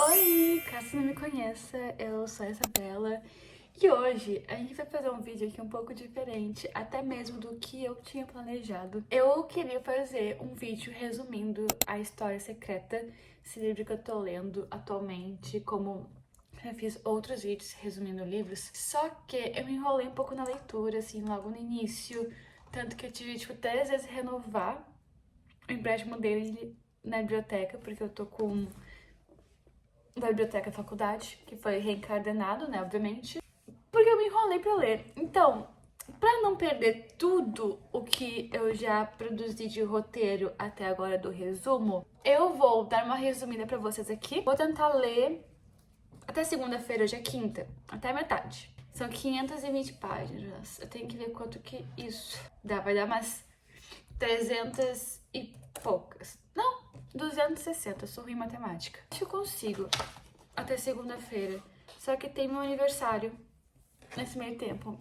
Oi, caso não me conheça, eu sou a Isabela e hoje a gente vai fazer um vídeo aqui um pouco diferente, até mesmo do que eu tinha planejado. Eu queria fazer um vídeo resumindo a história secreta, esse livro que eu tô lendo atualmente, como já fiz outros vídeos resumindo livros, só que eu me enrolei um pouco na leitura, assim, logo no início, tanto que eu tive, 3 vezes renovar o empréstimo dele na biblioteca, porque eu tô com da biblioteca da faculdade, que foi reencadenado, né, obviamente, porque eu me enrolei pra ler. Então, pra não perder tudo o que eu já produzi de roteiro até agora do resumo, eu vou dar uma resumida pra vocês aqui. Vou tentar ler até segunda-feira, hoje é quinta, até a metade. São 520 páginas. Eu tenho que ver quanto que isso dá. Vai dar umas 300 e poucas. Não, 260. Eu sou ruim em matemática. Acho que eu consigo até segunda-feira. Só que tem meu aniversário nesse meio tempo.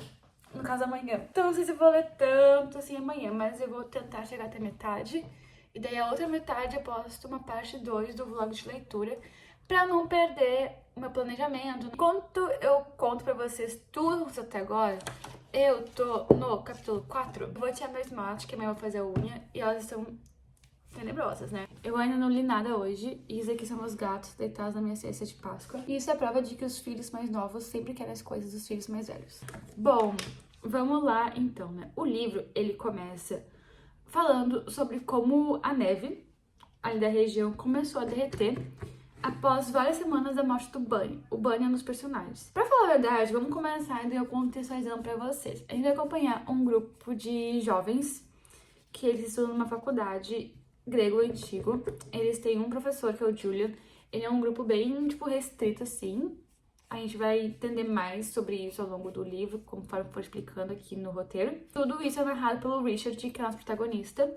No caso, amanhã. Então, não sei se eu vou ler tanto assim amanhã, mas eu vou tentar chegar até metade. E daí a outra metade eu posto uma parte 2 do vlog de leitura pra não perder o meu planejamento. Enquanto eu conto pra vocês tudo até agora, eu tô no capítulo 4. Eu vou tirar meu esmalte, que amanhã eu vou fazer a unha, e elas estão tenebrosas, né? Eu ainda não li nada hoje, e isso aqui são meus gatos deitados na minha cesta de Páscoa. E isso é prova de que os filhos mais novos sempre querem as coisas dos filhos mais velhos. Bom, vamos lá então, né? O livro, ele começa falando sobre como a neve ali da região começou a derreter após várias semanas da morte do Bunny. O Bunny é um dos personagens. Pra falar a verdade, vamos começar então eu contextualizando pra vocês. A gente vai acompanhar um grupo de jovens que eles estudam numa faculdade grego antigo. Eles têm um professor que é o Julian. Ele é um grupo bem, restrito, assim. A gente vai entender mais sobre isso ao longo do livro, conforme for explicando aqui no roteiro. Tudo isso é narrado pelo Richard, que é nosso protagonista.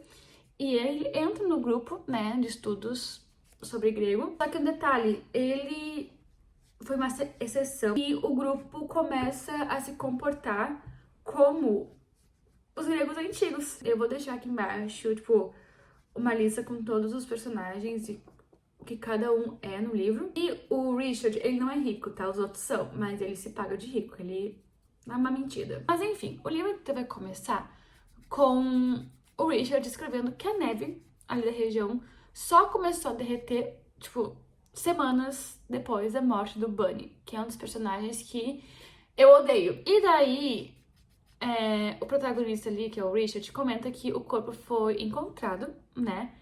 E ele entra no grupo, né, de estudos sobre grego. Só que um detalhe, ele foi uma exceção. E o grupo começa a se comportar como os gregos antigos. Eu vou deixar aqui embaixo, uma lista com todos os personagens e o que cada um é no livro. E o Richard, ele não é rico, tá? Os outros são, mas ele se paga de rico, ele é uma mentira. Mas enfim, o livro então vai começar com o Richard escrevendo que a neve ali da região só começou a derreter, semanas depois da morte do Bunny, que é um dos personagens que eu odeio. E daí, o protagonista ali, que é o Richard, comenta que o corpo foi encontrado, né?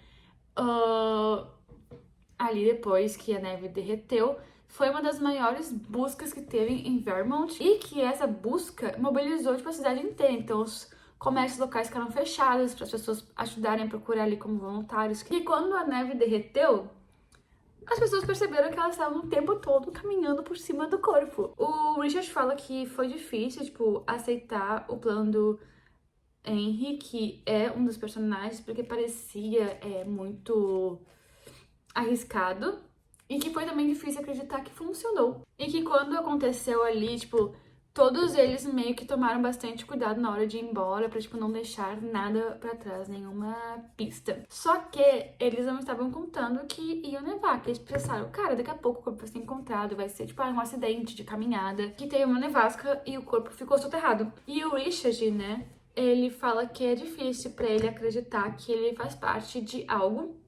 Ali depois que a neve derreteu, foi uma das maiores buscas que teve em Vermont e que essa busca mobilizou a cidade inteira. Então os comércios locais ficaram fechados para as pessoas ajudarem a procurar ali como voluntários. E quando a neve derreteu, as pessoas perceberam que elas estavam o tempo todo caminhando por cima do corpo. O Richard fala que foi difícil, aceitar o plano do Henry, que é um dos personagens, porque parecia muito arriscado e que foi também difícil acreditar que funcionou. E que quando aconteceu ali, todos eles meio que tomaram bastante cuidado na hora de ir embora pra, não deixar nada pra trás, nenhuma pista. Só que eles não estavam contando que ia nevar, que eles pensaram, cara, daqui a pouco o corpo vai ser encontrado, vai ser, um acidente de caminhada, que teve uma nevasca e o corpo ficou soterrado. E o Richard, né, ele fala que é difícil pra ele acreditar que ele faz parte de algo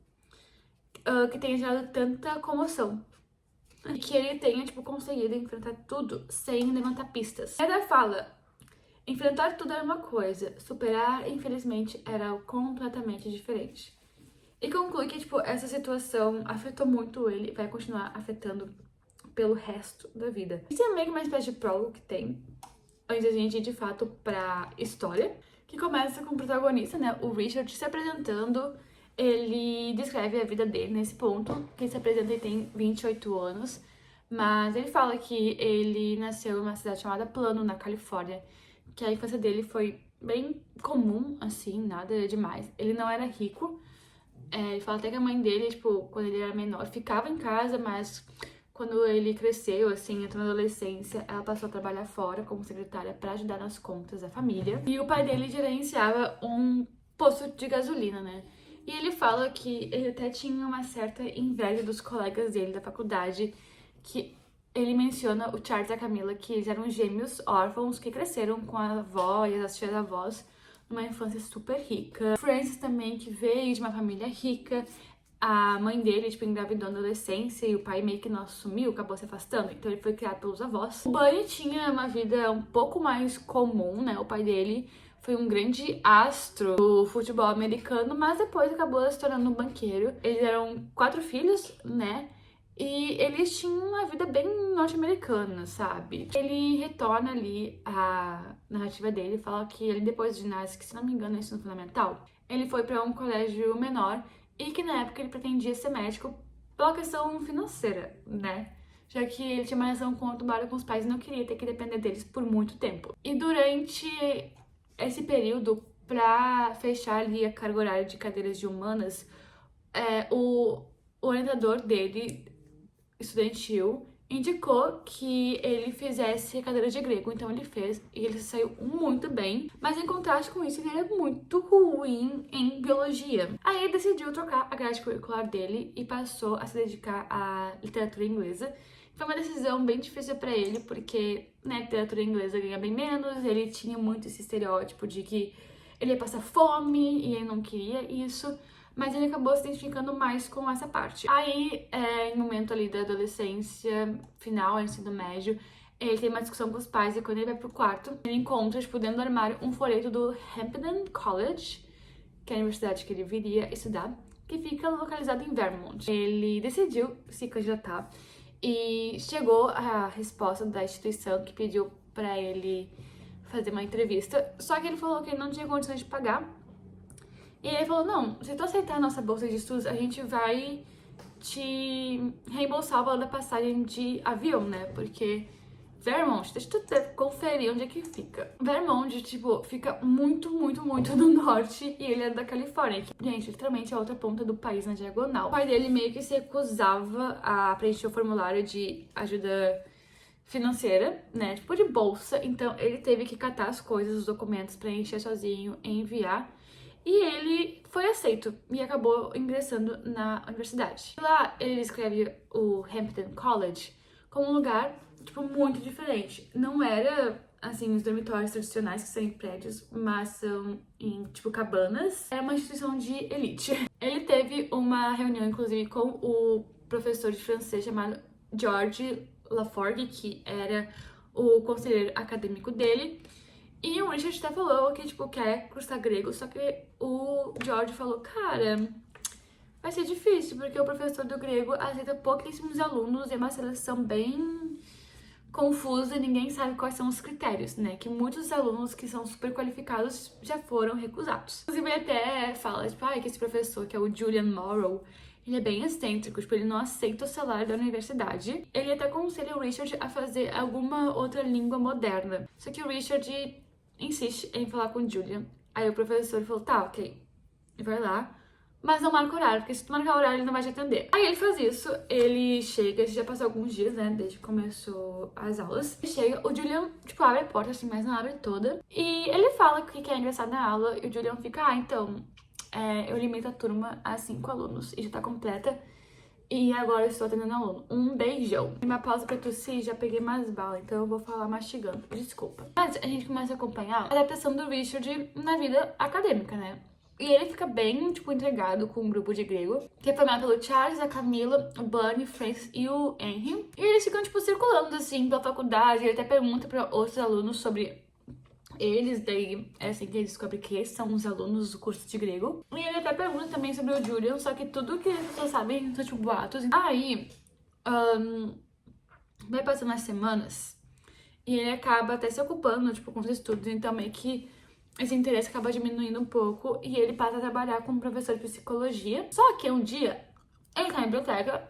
que tenha gerado tanta comoção. E que ele tenha, conseguido enfrentar tudo sem levantar pistas. Ela fala, enfrentar tudo era uma coisa, superar, infelizmente, era algo completamente diferente. E conclui que, essa situação afetou muito ele e vai continuar afetando pelo resto da vida. Isso é meio que uma espécie de prólogo que tem, antes da gente ir, de fato, pra história, que começa com o protagonista, né, o Richard, se apresentando. Ele descreve a vida dele nesse ponto, que ele se apresenta e tem 28 anos, mas ele fala que ele nasceu em uma cidade chamada Plano, na Califórnia, que a infância dele foi bem comum, assim, nada demais. Ele não era rico, ele fala até que a mãe dele, quando ele era menor, ficava em casa, mas quando ele cresceu, assim, entrou na adolescência, ela passou a trabalhar fora como secretária para ajudar nas contas da família. E o pai dele gerenciava um posto de gasolina, né? E ele fala que ele até tinha uma certa inveja dos colegas dele da faculdade, que ele menciona o Charles e a Camila, que eles eram gêmeos órfãos que cresceram com a avó e as tias-avós numa infância super rica. Francis também, que veio de uma família rica. A mãe dele, tipo, engravidou na adolescência e o pai meio que não assumiu, acabou se afastando, então ele foi criado pelos avós. O Bunny tinha uma vida um pouco mais comum, né? O pai dele foi um grande astro do futebol americano, mas depois acabou se tornando um banqueiro. Eles eram 4 filhos, né? E eles tinham uma vida bem norte-americana, sabe? Ele retorna ali a narrativa dele, fala que ele, depois do ginásio, que se não me engano é ensino fundamental, ele foi para um colégio menor e que na época ele pretendia ser médico pela questão financeira, né? Já que ele tinha uma relação conturbada com os pais e não queria ter que depender deles por muito tempo. E durante esse período, pra fechar ali a carga horária de cadeiras de humanas, o orientador dele, estudantil, indicou que ele fizesse a cadeira de grego, então ele fez e ele saiu muito bem, mas em contraste com isso ele era muito ruim em biologia. Aí ele decidiu trocar a grade curricular dele e passou a se dedicar à literatura inglesa. Foi uma decisão bem difícil pra ele, porque na literatura inglesa ganha bem menos, ele tinha muito esse estereótipo de que ele ia passar fome e ele não queria isso. Mas ele acabou se identificando mais com essa parte. Aí, em momento ali da adolescência, final, ensino médio, ele tem uma discussão com os pais e quando ele vai pro quarto, ele encontra, tipo, dentro do armário, um folheto do Hampden College, que é a universidade que ele viria estudar, que fica localizado em Vermont. Ele decidiu se candidatar e chegou a resposta da instituição que pediu pra ele fazer uma entrevista, só que ele falou que ele não tinha condições de pagar. E ele falou, não, se tu aceitar a nossa bolsa de estudos, a gente vai te reembolsar o valor da passagem de avião, né? Porque Vermont, deixa eu conferir onde é que fica. Vermont, tipo, fica muito, muito, muito no norte e ele é da Califórnia. Que, gente, literalmente é a outra ponta do país na diagonal. O pai dele meio que se recusava a preencher o formulário de ajuda financeira, né? Tipo, de bolsa. Então, ele teve que catar as coisas, os documentos, preencher sozinho e enviar. E ele foi aceito e acabou ingressando na universidade. Lá ele descreve o Hampden College como um lugar, tipo, muito diferente. Não era, assim, os dormitórios tradicionais que são em prédios, mas são em, tipo, cabanas. É uma instituição de elite. Ele teve uma reunião, inclusive, com o professor de francês chamado George Laforgue, que era o conselheiro acadêmico dele. E o Richard até falou que, tipo, quer cursar grego, só que o George falou, cara, vai ser difícil, porque o professor do grego aceita pouquíssimos alunos e é uma seleção bem confusa e ninguém sabe quais são os critérios, né? Que muitos alunos que são super qualificados já foram recusados. Inclusive, ele até fala, tipo, que esse professor, que é o Julian Morrow, ele é bem excêntrico, tipo, ele não aceita o salário da universidade. Ele até aconselha o Richard a fazer alguma outra língua moderna. Só que o Richard insiste em falar com o Julian. Aí o professor falou, tá, ok, vai lá, mas não marca horário, porque se tu marcar horário ele não vai te atender. Aí ele faz isso, ele chega, já passou alguns dias, né, desde que começou as aulas. Ele chega, o Julian, tipo, abre a porta assim, mas não abre toda. E ele fala que quer ingressar na aula e o Julian fica, então, eu limito a turma a 5 alunos e já tá completa. E agora eu estou atendendo aluno. Um beijão. Uma pausa pra tossir, já peguei mais bala, então eu vou falar mastigando. Desculpa. Mas a gente começa a acompanhar a adaptação do Richard na vida acadêmica, né? E ele fica bem, tipo, entregado com um grupo de grego, que é formado pelo Charles, a Camila, o Bunny, o Francis e o Henry. E eles ficam, tipo, circulando, assim, pela faculdade. Ele até pergunta pra outros alunos sobre eles, daí é assim que ele descobre que são os alunos do curso de grego. E ele até pergunta também sobre o Julian, só que tudo que as pessoas sabem são tipo boatos. Aí, vai passando as semanas e ele acaba até se ocupando, tipo, com os estudos, então meio que esse interesse acaba diminuindo um pouco e ele passa a trabalhar como professor de psicologia. Só que um dia, ele tá na biblioteca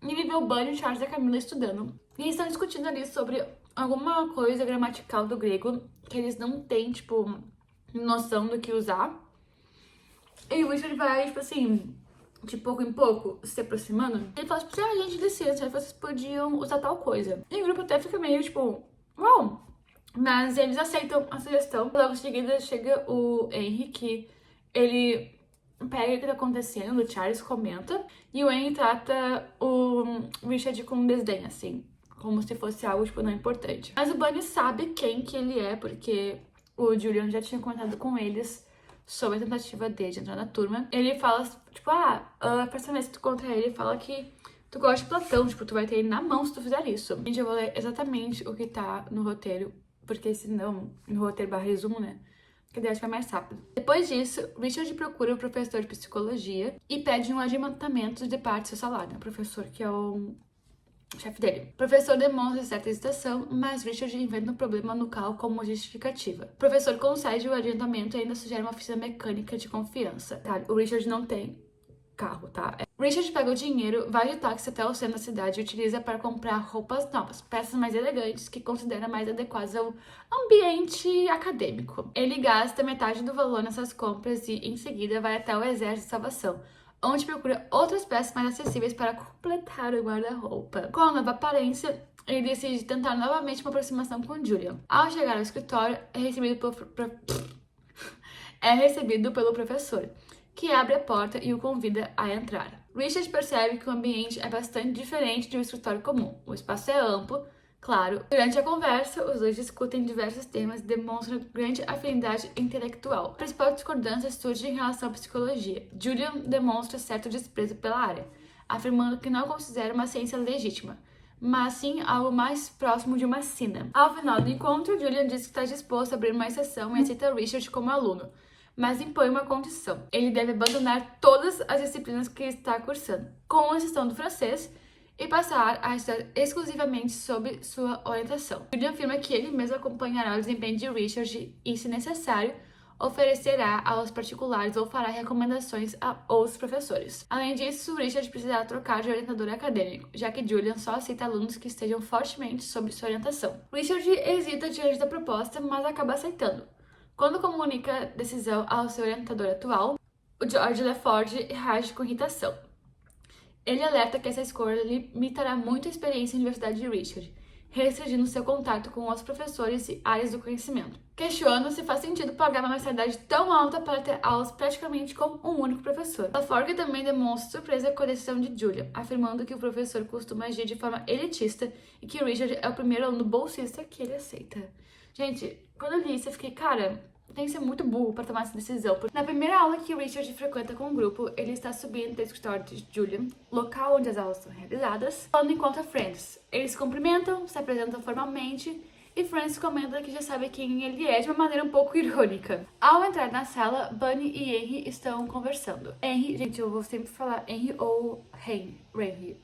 e ele vê o Bunny, o Charles e a Camila estudando. E eles estão discutindo ali sobre alguma coisa gramatical do grego que eles não têm, tipo, noção do que usar. E o Richard vai, tipo assim, de pouco em pouco, se aproximando. Ele fala, tipo, gente, licença, vocês podiam usar tal coisa. E o grupo até fica meio, tipo, uau. Mas eles aceitam a sugestão. Logo em seguida chega o Henry, que ele pega o que tá acontecendo, o Charles comenta, e o Henry trata o Richard com desdém, assim, como se fosse algo, tipo, não importante. Mas o Bunny sabe quem que ele é, porque o Julian já tinha comentado com eles sobre a tentativa dele de entrar na turma. Ele fala, tipo, a personagem que tu contra ele fala que tu gosta de Platão, tipo, tu vai ter ele na mão se tu fizer isso. Gente, eu vou ler exatamente o que tá no roteiro, porque senão, no roteiro barra resumo, né? Que daí acho que vai mais rápido. Depois disso, Richard procura o professor de psicologia e pede um adiantamento de parte do seu salário. O professor que é o chefe dele. O professor demonstra certa hesitação, mas Richard inventa um problema no carro como justificativa. O professor concede o adiantamento e ainda sugere uma oficina mecânica de confiança. Tá, o Richard não tem carro, tá? Richard pega o dinheiro, vai de táxi até o centro da cidade e utiliza para comprar roupas novas, peças mais elegantes que considera mais adequadas ao ambiente acadêmico. Ele gasta metade do valor nessas compras e, em seguida, vai até o Exército de Salvação, onde procura outras peças mais acessíveis para completar o guarda-roupa. Com a nova aparência, ele decide tentar novamente uma aproximação com Julian. Ao chegar ao escritório, é recebido pelo professor, que abre a porta e o convida a entrar. Richard percebe que o ambiente é bastante diferente de um escritório comum. O espaço é amplo, claro. Durante a conversa, os dois discutem diversos temas e demonstram grande afinidade intelectual. A principal discordância surge em relação à psicologia. Julian demonstra certo desprezo pela área, afirmando que não considera uma ciência legítima, mas sim algo mais próximo de uma sina. Ao final do encontro, Julian diz que está disposto a abrir uma exceção e aceita Richard como aluno, mas impõe uma condição. Ele deve abandonar todas as disciplinas que está cursando, com exceção do francês, e passar a estudar exclusivamente sob sua orientação. Julian afirma que ele mesmo acompanhará o desempenho de Richard e, se necessário, oferecerá aulas particulares ou fará recomendações a outros professores. Além disso, Richard precisará trocar de orientador acadêmico, já que Julian só aceita alunos que estejam fortemente sob sua orientação. Richard hesita diante da proposta, mas acaba aceitando. Quando comunica a decisão ao seu orientador atual, o George Lefort reage com irritação. Ele alerta que essa escolha limitará muito a experiência na Universidade de Richard, restringindo seu contato com outros professores e áreas do conhecimento. Questiona se faz sentido pagar uma mensalidade tão alta para ter aulas praticamente com um único professor. Lefort também demonstra surpresa com a decisão de Julia, afirmando que o professor costuma agir de forma elitista e que Richard é o primeiro aluno bolsista que ele aceita. Gente, quando eu li isso, eu fiquei, cara, tem que ser muito burro pra tomar essa decisão. Na primeira aula que Richard frequenta com o grupo, ele está subindo até o escritório de Julian, local onde as aulas são realizadas, quando encontra Francis. Eles se cumprimentam, se apresentam formalmente, e Francis comenta que já sabe quem ele é de uma maneira um pouco irônica. Ao entrar na sala, Bunny e Henry estão conversando. Henry, gente, eu vou sempre falar Henry ou Henry.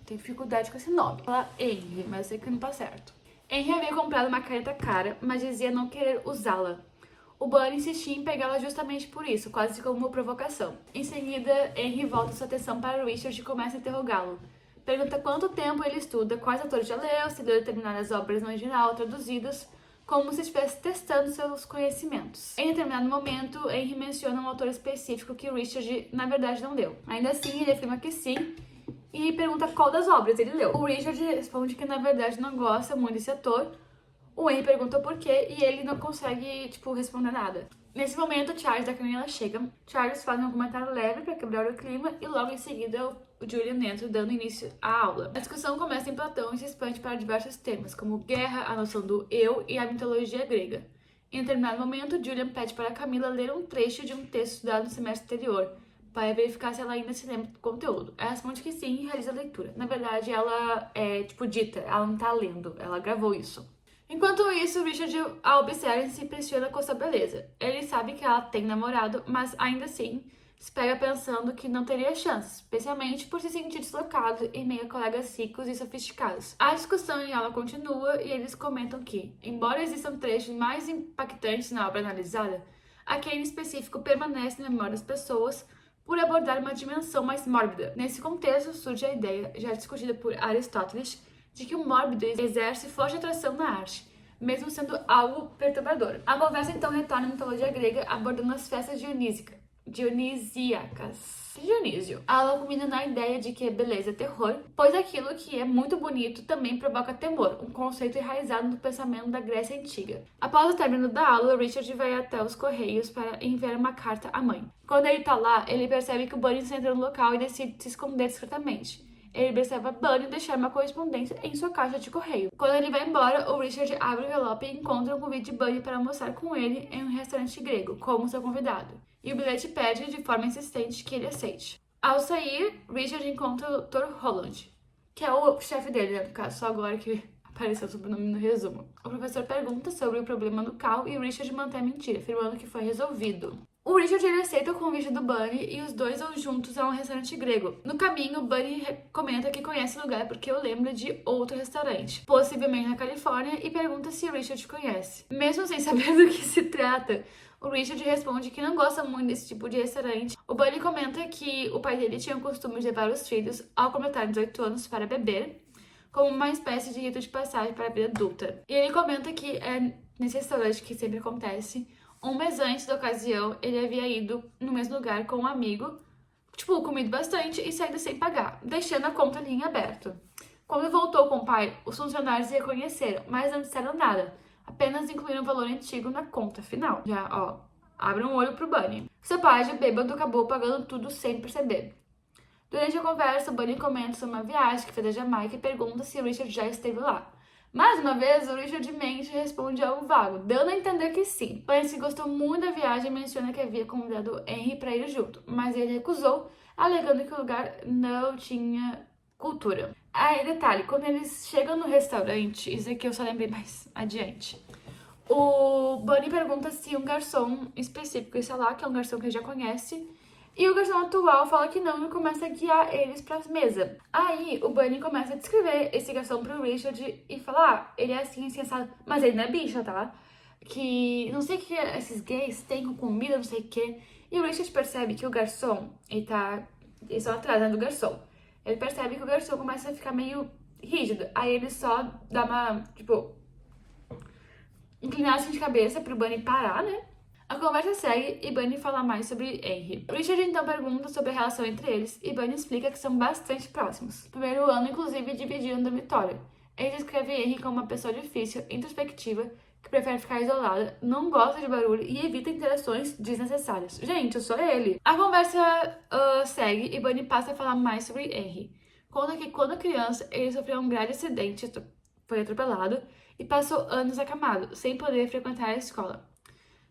Tenho dificuldade com esse nome. Falar Henry, mas eu sei que não tá certo. Henry havia comprado uma caneta cara, mas dizia não querer usá-la. O Bunny insistia em pegá-la justamente por isso, quase como uma provocação. Em seguida, Henry volta sua atenção para Richard e começa a interrogá-lo. Pergunta quanto tempo ele estuda, quais autores já leu, se leu determinadas obras no original traduzidas, como se estivesse testando seus conhecimentos. Em determinado momento, Henry menciona um autor específico que Richard, na verdade, não leu. Ainda assim, ele afirma que sim, e pergunta qual das obras ele leu. O Richard responde que na verdade não gosta muito desse ator. O Henry pergunta por quê e ele não consegue, responder nada. Nesse momento, Charles da Camila chega. Charles faz um comentário leve para quebrar o clima e logo em seguida o Julian entra, dando início à aula. A discussão começa em Platão e se expande para diversos temas, como guerra, a noção do eu e a mitologia grega. Em determinado momento, Julian pede para Camila ler um trecho de um texto estudado no semestre anterior, para verificar se ela ainda se lembra do conteúdo. Ela responde que sim e realiza a leitura. Na verdade, ela é, dita, ela não tá lendo, ela gravou isso. Enquanto isso, Richard a observa e se impressiona com sua beleza. Ele sabe que ela tem namorado, mas ainda assim se pega pensando que não teria chance, especialmente por se sentir deslocado em meio a colegas ricos e sofisticados. A discussão em aula continua e eles comentam que, embora existam trechos mais impactantes na obra analisada, aquele específico permanece na memória das pessoas por abordar uma dimensão mais mórbida. Nesse contexto, surge a ideia, já discutida por Aristóteles, de que o mórbido exerce forte atração na arte, mesmo sendo algo perturbador. A conversa então retorna à mitologia grega, abordando as festas dionísicas, dionisíacas. Dionísio. A aula culmina na ideia de que beleza é terror, pois aquilo que é muito bonito também provoca temor, um conceito enraizado no pensamento da Grécia Antiga. Após o término da aula, Richard vai até os correios para enviar uma carta à mãe. Quando ele tá lá, ele percebe que o Bunny entra no local e decide se esconder discretamente. Ele observa Bunny deixar uma correspondência em sua caixa de correio. Quando ele vai embora, o Richard abre o envelope e encontra um convite de Bunny para almoçar com ele em um restaurante grego, como seu convidado. E o bilhete pede de forma insistente que ele aceite. Ao sair, Richard encontra o Dr. Holland, que é o chefe dele, né, no caso, só agora que apareceu o sobrenome no resumo. O professor pergunta sobre o problema no carro e o Richard mantém a mentira, afirmando que foi resolvido. O Richard ele aceita o convite do Bunny e os dois vão juntos a um restaurante grego. No caminho, Bunny comenta que conhece o lugar porque o lembra de outro restaurante, possivelmente na Califórnia, e pergunta se o Richard conhece. Mesmo sem saber do que se trata, o Richard responde que não gosta muito desse tipo de restaurante. O Bunny comenta que o pai dele tinha o costume de levar os filhos ao completar 18 anos para beber, como uma espécie de rito de passagem para a vida adulta. E ele comenta que é nesse restaurante que sempre acontece. Um mês antes da ocasião, ele havia ido no mesmo lugar com um amigo, comido bastante e saído sem pagar, deixando a conta ali em aberto. Quando voltou com o pai, os funcionários reconheceram, mas não disseram nada, apenas incluíram o valor antigo na conta final. Já, abre um olho pro Bunny. Seu pai, de bêbado, acabou pagando tudo sem perceber. Durante a conversa, o Bunny comenta sobre uma viagem que fez a Jamaica e pergunta se o Richard já esteve lá. Mais uma vez, o Richard mente e responde algo vago, dando a entender que sim. Parece que gostou muito da viagem e menciona que havia convidado Henry para ir junto, mas ele recusou, alegando que o lugar não tinha cultura. Aí, detalhe, quando eles chegam no restaurante, isso aqui eu só lembrei mais adiante, o Bunny pergunta se um garçom específico está lá, que é um garçom que ele já conhece, e o garçom atual fala que não e começa a guiar eles para as mesas. Aí o Bunny começa a descrever esse garçom pro Richard e fala, ele é assim, assado, mas ele não é bicha, tá? Que não sei o que esses gays têm com comida, não sei o que. E o Richard percebe que o garçom, eles estão atrás, né, do garçom. Ele percebe que o garçom começa a ficar meio rígido. Aí ele só dá uma, inclinar assim de cabeça pro Bunny parar, né? A conversa segue e Bunny fala mais sobre Henry. Richard então pergunta sobre a relação entre eles e Bunny explica que são bastante próximos. No primeiro ano, inclusive, dividiram um dormitório. Ele descreve Henry como uma pessoa difícil, introspectiva, que prefere ficar isolada, não gosta de barulho e evita interações desnecessárias. Gente, eu sou ele! A conversa segue e Bunny passa a falar mais sobre Henry. Conta que quando criança, ele sofreu um grave acidente, foi atropelado e passou anos acamado, sem poder frequentar a escola.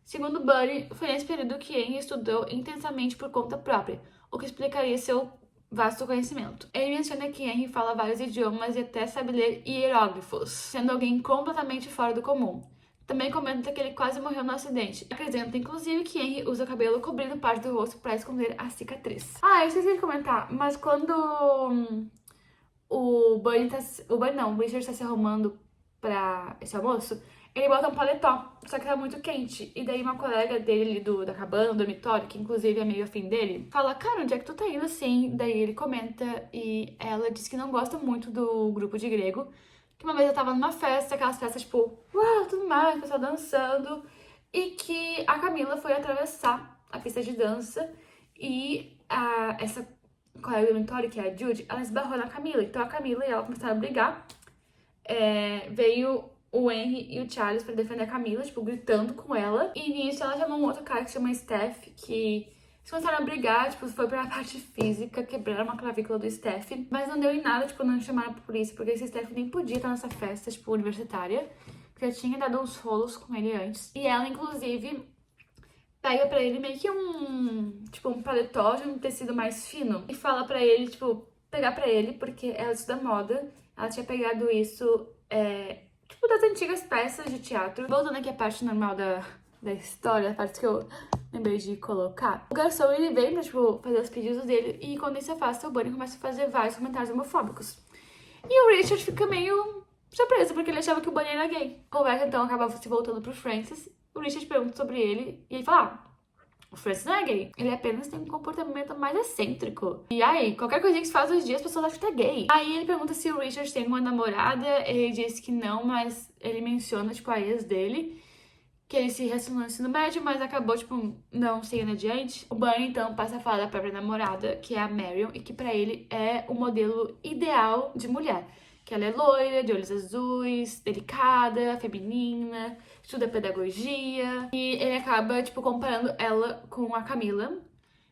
Segundo Bunny, foi nesse período que Henry estudou intensamente por conta própria, o que explicaria seu vasto conhecimento. Ele menciona que Henry fala vários idiomas e até sabe ler hieróglifos, sendo alguém completamente fora do comum. Também comenta que ele quase morreu no acidente. Acrescenta, inclusive, que Henry usa o cabelo cobrindo parte do rosto para esconder a cicatriz. Eu esqueci de comentar, mas quando o Richard tá se arrumando pra esse almoço, ele bota um paletó, só que tá muito quente. E daí uma colega dele da cabana, do dormitório, que inclusive é meio afim dele, fala, cara, onde é que tu tá indo assim? Daí ele comenta e ela diz que não gosta muito do grupo de grego. Que uma vez eu tava numa festa, aquelas festas uau, tudo mais, o pessoal dançando. E que a Camila foi atravessar a pista de dança e essa colega do dormitório, que é a Judy, ela esbarrou na Camila. Então a Camila e ela começaram a brigar. Veio o Henry e o Charles pra defender a Camila, gritando com ela. E nisso ela chamou um outro cara que se chama Steph, que eles começaram a brigar, foi pra parte física, quebraram uma clavícula do Steph. Mas não deu em nada, não chamaram pra polícia, porque esse Steph nem podia estar nessa festa, universitária. Porque já tinha dado uns rolos com ele antes. E ela, inclusive, pega pra ele meio que um paletó de um tecido mais fino. E fala pra ele, pegar pra ele, porque ela estuda moda. Ela tinha pegado isso, das antigas peças de teatro. Voltando aqui à parte normal da história, a parte que eu lembrei de colocar. O garçom, ele vem pra, fazer os pedidos dele e quando ele se afasta, o Bunny começa a fazer vários comentários homofóbicos. E o Richard fica meio surpreso, porque ele achava que o Bunny era gay. A conversa, então, acaba se voltando pro Francis. O Richard pergunta sobre ele e ele fala, o Francis não é gay, ele apenas tem um comportamento mais excêntrico. E aí, qualquer coisinha que se faz hoje em dia, as pessoas acham que tá gay. Aí ele pergunta se o Richard tem uma namorada, ele diz que não, mas ele menciona, a ex dele, que ele se relacionou no ensino médio, mas acabou, tipo, não seguindo adiante. O Bunny, então, passa a falar da própria namorada, que é a Marion, e que pra ele é o modelo ideal de mulher. Que ela é loira, de olhos azuis, delicada, feminina, estuda pedagogia. E ele acaba, tipo, comparando ela com a Camila,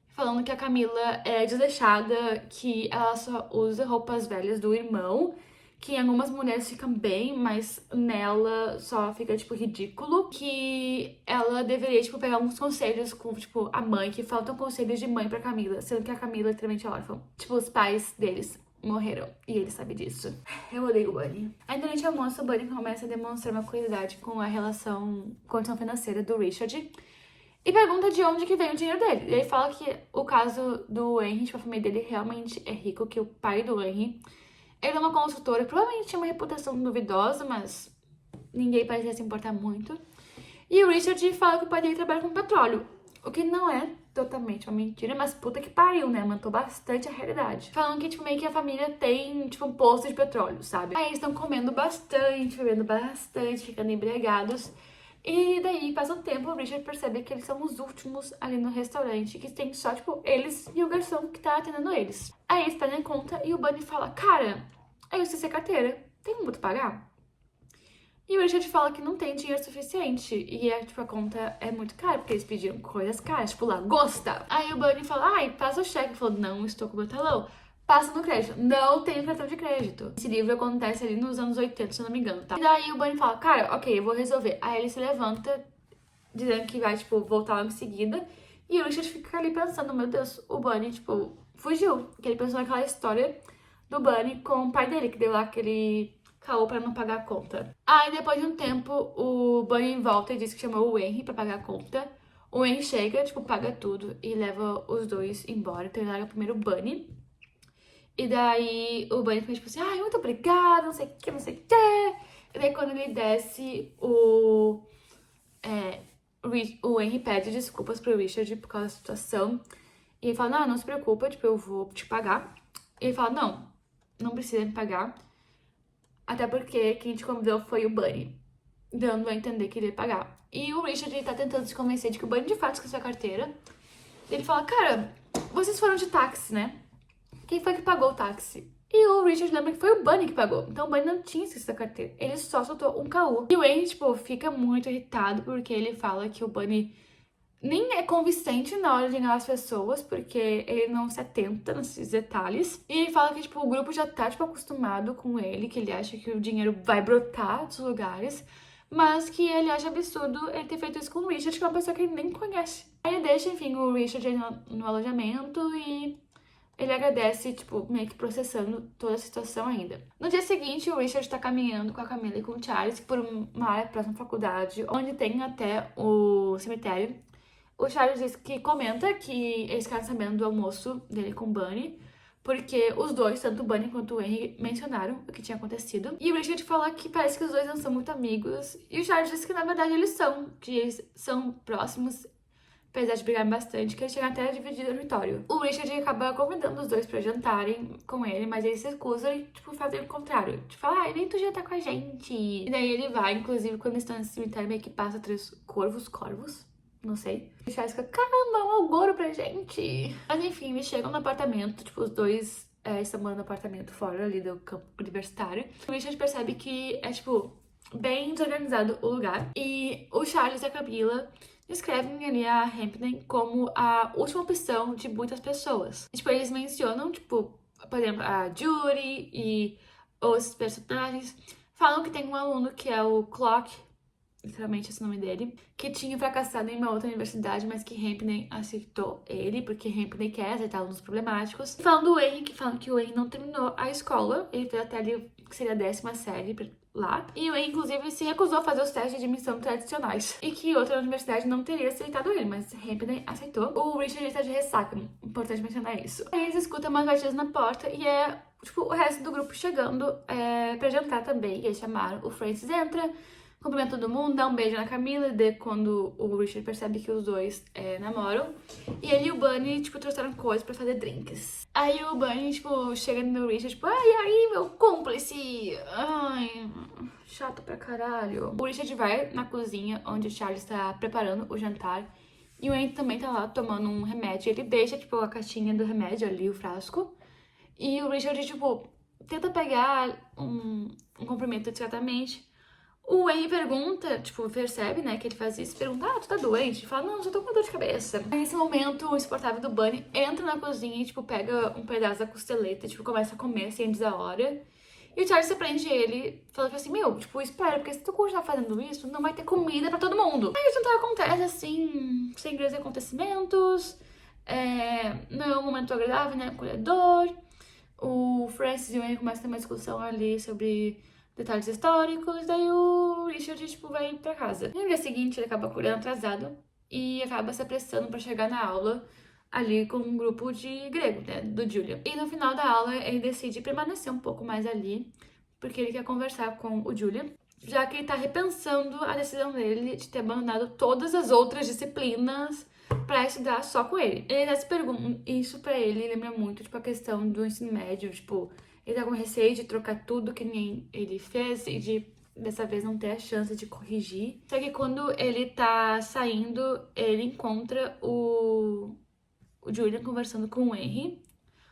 falando que a Camila é desleixada, que ela só usa roupas velhas do irmão, que em algumas mulheres ficam bem, mas nela só fica, tipo, ridículo. Que ela deveria, tipo, pegar uns conselhos com, tipo, a mãe, que faltam conselhos de mãe pra Camila, sendo que a Camila é literalmente órfã. Tipo, os pais deles morreram, e ele sabe disso. Eu odeio o Bunny. Aí durante o almoço, o Bunny começa a demonstrar uma curiosidade com a condição financeira do Richard, e pergunta de onde que vem o dinheiro dele. E ele fala que o caso do Henry, tipo, a família dele realmente é rico, que o pai do Henry, ele é uma consultora, provavelmente tinha uma reputação duvidosa, mas ninguém parecia se importar muito. E o Richard fala que o pai dele trabalha com petróleo, o que não é totalmente uma mentira, mas puta que pariu, né? Mantou bastante a realidade. Falando que, tipo, meio que a família tem, tipo, um poço de petróleo, sabe? Aí eles estão comendo bastante, bebendo bastante, ficando embriagados. E daí, passa um tempo, o Richard percebe que eles são os últimos ali no restaurante, que tem só, tipo, eles e o garçom que tá atendendo eles. Aí eles pedem conta e o Bunny fala, cara, eu esqueci a carteira, tem como tu pagar? E o Richard fala que não tem dinheiro suficiente. E tipo, a conta é muito cara, porque eles pediram coisas caras, tipo lagosta. Aí o Bunny fala, ai, passa o cheque. Ele falou, não estou com o meu talão. Passa no crédito. Não tenho cartão de crédito. Esse livro acontece ali nos anos 80, se eu não me engano, tá? E daí o Bunny fala, cara, ok, eu vou resolver. Aí ele se levanta, dizendo que vai, tipo, voltar logo em seguida. E o Richard fica ali pensando, meu Deus, o Bunny, tipo, fugiu. Porque ele pensou naquela história do Bunny com o pai dele, que deu lá aquele caô pra não pagar a conta. Aí, depois de um tempo, o Bunny volta e diz que chamou o Henry pra pagar a conta. O Henry chega, tipo, paga tudo e leva os dois embora. Então, ele larga primeiro o Bunny. E daí, o Bunny fica tipo assim, ai, muito obrigada, não sei o que, não sei o que. E daí, quando ele desce, o Henry pede desculpas pro Richard por causa da situação. E ele fala, não, não se preocupa, tipo, eu vou te pagar. E ele fala, não, não precisa me pagar. Até porque quem te convidou foi o Bunny, dando a entender que ele ia pagar. E o Richard, ele tá tentando se convencer de que o Bunny de fato esqueceu a carteira. Ele fala, cara, vocês foram de táxi, né? Quem foi que pagou o táxi? E o Richard lembra que foi o Bunny que pagou. Então o Bunny não tinha esquecido a carteira. Ele só soltou um caô. E o Henry, tipo, fica muito irritado porque ele fala que o Bunny nem é convincente na hora de enganar as pessoas, porque ele não se atenta nesses detalhes. E ele fala que, tipo, o grupo já tá, tipo, acostumado com ele, que ele acha que o dinheiro vai brotar dos lugares, mas que ele acha absurdo ele ter feito isso com o Richard, que é uma pessoa que ele nem conhece. Aí ele deixa, enfim, o Richard no alojamento e ele agradece, tipo, meio que processando toda a situação ainda. No dia seguinte, o Richard tá caminhando com a Camila e com o Charles por uma área próxima à faculdade, onde tem até o cemitério. O Charles diz que comenta que eles ficaram sabendo do almoço dele com o Bunny, porque os dois, tanto o Bunny quanto o Henry, mencionaram o que tinha acontecido. E o Richard fala que parece que os dois não são muito amigos. E o Charles diz que na verdade eles são, que eles são próximos, apesar de brigarem bastante, que eles chegam até a dividir o dormitório. O Richard acaba convidando os dois pra jantarem com ele, mas eles se recusam e, tipo, fazem o contrário. Tipo, ai, nem tu jantar com a gente. E daí ele vai, inclusive, quando eles estão nesse cemitério, meio que passa 3 corvos, não sei. O Charles fica, caramba, um algoro pra gente. Mas enfim, eles chegam no apartamento, tipo, os dois estão morando no apartamento fora ali do campo universitário. O Richard percebe que é, tipo, bem desorganizado o lugar. E o Charles e a Camila descrevem ali a Hampden como a última opção de muitas pessoas. E, tipo, eles mencionam, tipo, por exemplo, a Judy e os personagens. Falam que tem um aluno que é o Clock, literalmente esse nome dele, que tinha fracassado em uma outra universidade, mas que Hampden aceitou ele, porque Hampden quer aceitar alunos problemáticos. Falando do Henry, que falam que o Henry não terminou a escola, ele fez até ali, que seria a 10ª série lá, e o Henry, inclusive, se recusou a fazer os testes de admissão tradicionais, e que outra universidade não teria aceitado ele, mas Hampden aceitou. O Richard está de ressaca, importante mencionar isso. Aí eles escutam umas batidas na porta, e tipo, o resto do grupo chegando pra jantar também, e eles chamaram, o Francis entra, cumprimenta todo mundo, dá um beijo na Camila, e quando o Richard percebe que os dois namoram. E ele e o Bunny, tipo, trouxeram coisas pra fazer drinks. Aí o Bunny, tipo, chega no Richard, tipo, ai, aí, meu cúmplice! Ai, chato pra caralho. O Richard vai na cozinha, onde o Charlie está preparando o jantar. E o Andy também tá lá tomando um remédio. Ele deixa, tipo, a caixinha do remédio ali, o frasco. E o Richard, tipo, tenta pegar um comprimido discretamente. O Henry pergunta, tipo, percebe, né, que ele faz isso, pergunta, tu tá doente? Ele fala, não, só tô com dor de cabeça. Aí, nesse momento, o insuportável do Bunny entra na cozinha e, tipo, pega um pedaço da costeleta e, tipo, começa a comer sem dizer a hora. E o Charlie surpreende ele, falando assim, meu, tipo, espera, porque se tu continuar fazendo isso, não vai ter comida pra todo mundo. Aí o jantar acontece, assim, sem grandes acontecimentos, não é um momento agradável, né, acolhedor. O Francis e o Henry começam a ter uma discussão ali sobre detalhes históricos, daí o Richard, tipo, vai pra casa. No dia seguinte, ele acaba acordando atrasado e acaba se apressando pra chegar na aula ali com um grupo de grego, né, do Julian. E no final da aula, ele decide permanecer um pouco mais ali, porque ele quer conversar com o Julian, já que ele tá repensando a decisão dele de ter abandonado todas as outras disciplinas pra estudar só com ele. Ele até se pergunta, isso pra ele lembra muito, tipo, a questão do ensino médio, tipo, ele tá com receio de trocar tudo que nem ele fez e de dessa vez não ter a chance de corrigir. Só que quando ele tá saindo, ele encontra o Julian conversando com o Henry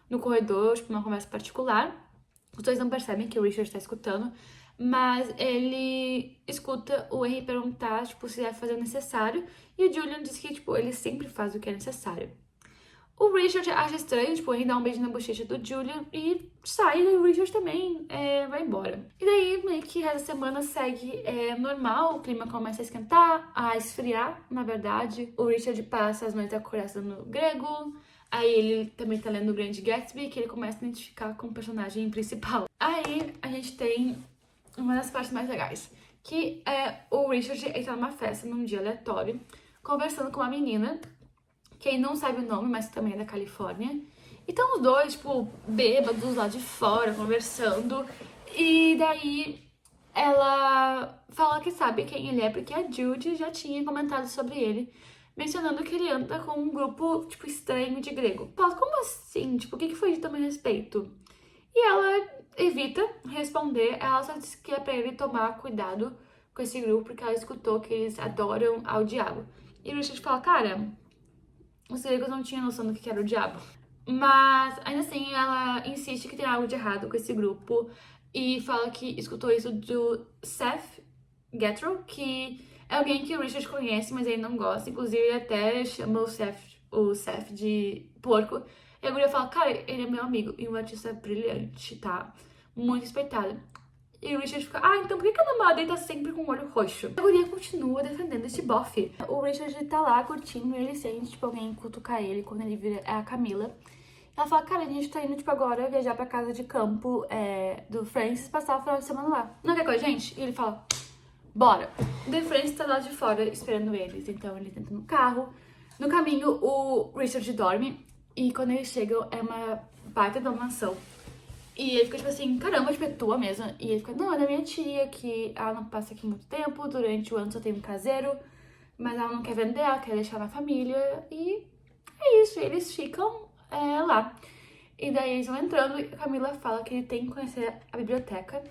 no corredor, tipo, uma conversa particular. Os dois não percebem que o Richard tá escutando, mas ele escuta o Henry perguntar, tipo, se deve fazer o necessário, e o Julian diz que, tipo, ele sempre faz o que é necessário. O Richard acha estranho, tipo, ele dá um beijo na bochecha do Julian e sai, e o Richard também vai embora. E daí, meio que essa semana segue normal, o clima começa a esquentar, a esfriar, na verdade. O Richard passa as noites acordado no grego, aí ele também tá lendo o Grande Gatsby, que ele começa a identificar como personagem principal. Aí a gente tem uma das partes mais legais, que é o Richard entrar numa festa num dia aleatório, conversando com uma menina, quem não sabe o nome, mas também é da Califórnia. E estão os dois, tipo, bêbados lá de fora, conversando. E daí ela fala que sabe quem ele é, porque a Judy já tinha comentado sobre ele, mencionando que ele anda com um grupo, tipo, estranho de grego. Fala, como assim? Tipo, o que foi dito a meu respeito? E ela evita responder, ela só disse que é pra ele tomar cuidado com esse grupo, porque ela escutou que eles adoram ao diabo. E o Richard fala, cara, os gregos não tinham noção do que era o diabo. Mas, ainda assim, ela insiste que tem algo de errado com esse grupo e fala que escutou isso do Seth Gethro, que é alguém que o Richard conhece, mas ele não gosta. Inclusive, ele até chama o Seth de porco. E a guria fala, cara, ele é meu amigo e um artista brilhante, tá? Muito respeitado. E o Richard fica, então por que a namorada dele tá sempre com o olho roxo? A guria continua defendendo esse bofe. O Richard tá lá curtindo e ele sente, tipo, alguém cutucar ele quando ele vira a Camila. Ela fala, cara, a gente tá indo, tipo, agora viajar pra casa de campo do Francis, passar o final de semana lá. Não quer com a gente? E ele fala, bora. O The Francis tá lá de fora esperando eles, então ele entra no carro. No caminho, o Richard dorme e quando eles chegam é uma baita de uma mansão. E ele fica tipo assim, caramba, tipo, é tua mesmo. E ele fica, não, é da minha tia, que ela não passa aqui muito tempo, durante o ano só tem um caseiro, mas ela não quer vender, ela quer deixar na família. E é isso, eles ficam lá. E daí eles vão entrando e a Camila fala que ele tem que conhecer a biblioteca.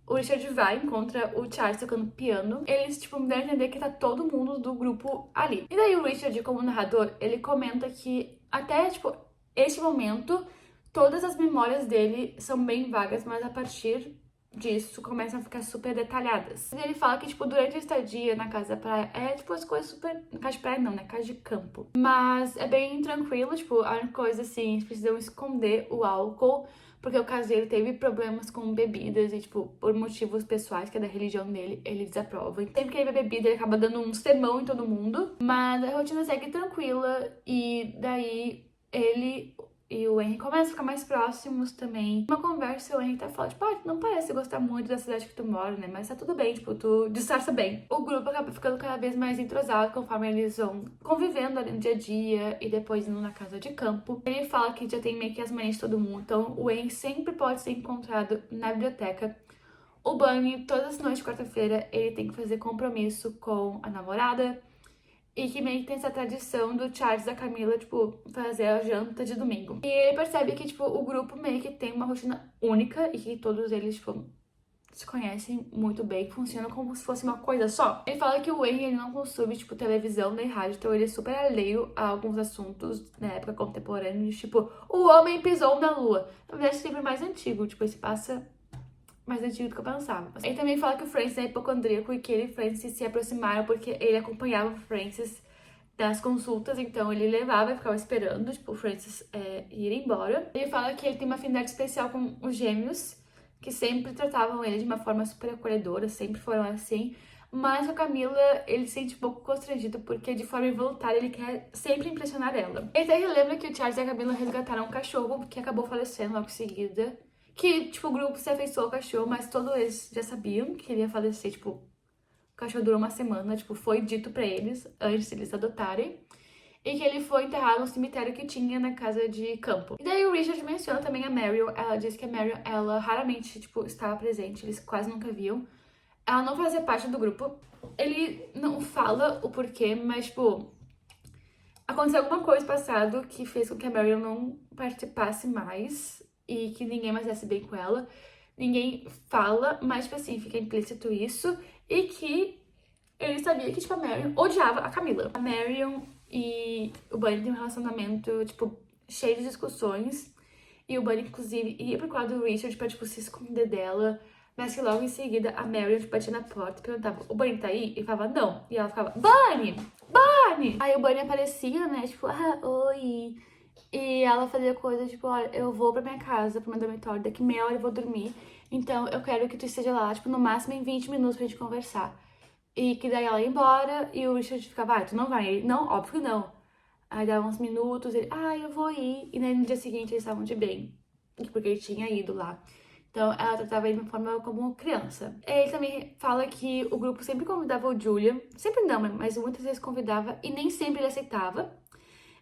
O Richard vai, encontra o Charles tocando piano. Eles, tipo, me dão a entender que tá todo mundo do grupo ali. E daí o Richard, como narrador, ele comenta que até, tipo, este momento, todas as memórias dele são bem vagas, mas a partir disso começam a ficar super detalhadas. E ele fala que, tipo, durante a estadia na casa da praia, tipo, as coisas super... Na casa de praia não, né? Casa de campo. Mas é bem tranquilo, tipo, a única coisa, assim, eles precisam esconder o álcool, porque o caseiro teve problemas com bebidas e, tipo, por motivos pessoais, que é da religião dele, ele desaprova. E sempre que ele bebe bebida, ele acaba dando um sermão em todo mundo. Mas a rotina segue tranquila e daí ele e o Henry começam a ficar mais próximos também. Uma conversa, o Henry tá falando, tipo, não parece gostar muito da cidade que tu mora, né? Mas tá tudo bem, tipo, tu disfarça bem. O grupo acaba ficando cada vez mais entrosado conforme eles vão convivendo ali no dia a dia e depois indo na casa de campo. Ele fala que já tem meio que as manias de todo mundo, então o Henry sempre pode ser encontrado na biblioteca. O Bunny, todas as noites de quarta-feira, ele tem que fazer compromisso com a namorada. E que meio que tem essa tradição do Charles e da Camila, tipo, fazer a janta de domingo. E ele percebe que, tipo, o grupo meio que tem uma rotina única e que todos eles, tipo, se conhecem muito bem, que funcionam como se fosse uma coisa só. Ele fala que o Wayne, ele não consome, tipo, televisão nem rádio, então ele é super alheio a alguns assuntos na época contemporânea, tipo, o homem pisou na lua. Na verdade, esse livro é mais antigo, tipo, esse passa mais antigo do que eu pensava. Ele também fala que o Francis é hipocondríaco e que ele e Francis se aproximaram porque ele acompanhava o Francis das consultas, então ele levava e ficava esperando, tipo, o Francis ir embora. Ele fala que ele tem uma afinidade especial com os gêmeos, que sempre tratavam ele de uma forma super acolhedora, sempre foram assim. Mas com a Camila, ele se sente um pouco constrangido porque, de forma involuntária, ele quer sempre impressionar ela. Ele até relembra que o Charles e a Camila resgataram um cachorro que acabou falecendo logo em seguida. Que, tipo, o grupo se afeiçoou ao cachorro, mas todos eles já sabiam que ele ia falecer, tipo, o cachorro durou uma semana, tipo, foi dito pra eles, antes de eles adotarem. E que ele foi enterrado no cemitério que tinha na casa de campo. E daí o Richard menciona também a Marion. Ela diz que a Marion, ela raramente, tipo, estava presente, eles quase nunca viam. Ela não fazia parte do grupo. Ele não fala o porquê, mas, tipo, aconteceu alguma coisa no passado que fez com que a Marion não participasse mais e que ninguém mais desse bem com ela. Ninguém fala, mas, tipo assim, fica implícito isso. E que ele sabia que, tipo, a Marion odiava a Camila. A Marion e o Bunny têm um relacionamento, tipo, cheio de discussões. E o Bunny, inclusive, ia pro quarto do Richard pra, tipo, se esconder dela. Mas que logo em seguida a Marion, tipo, batia na porta e perguntava, o Bunny tá aí? E falava, não. E ela ficava, Bunny! Bunny! Aí o Bunny aparecia, né, tipo, ah, oi. E ela fazia coisas tipo, olha, eu vou pra minha casa, pro meu dormitório, daqui meia hora eu vou dormir. Então eu quero que tu esteja lá, tipo, no máximo em 20 minutos pra gente conversar. E que daí ela ia embora e o Richard ficava, tu não vai? Ele, não, óbvio que não. Aí dava uns minutos, ele, eu vou ir. E daí no dia seguinte eles estavam de bem, porque ele tinha ido lá. Então ela tratava ele de uma forma como criança. Ele também fala que o grupo sempre convidava o Julian, sempre não, mas muitas vezes convidava e nem sempre ele aceitava.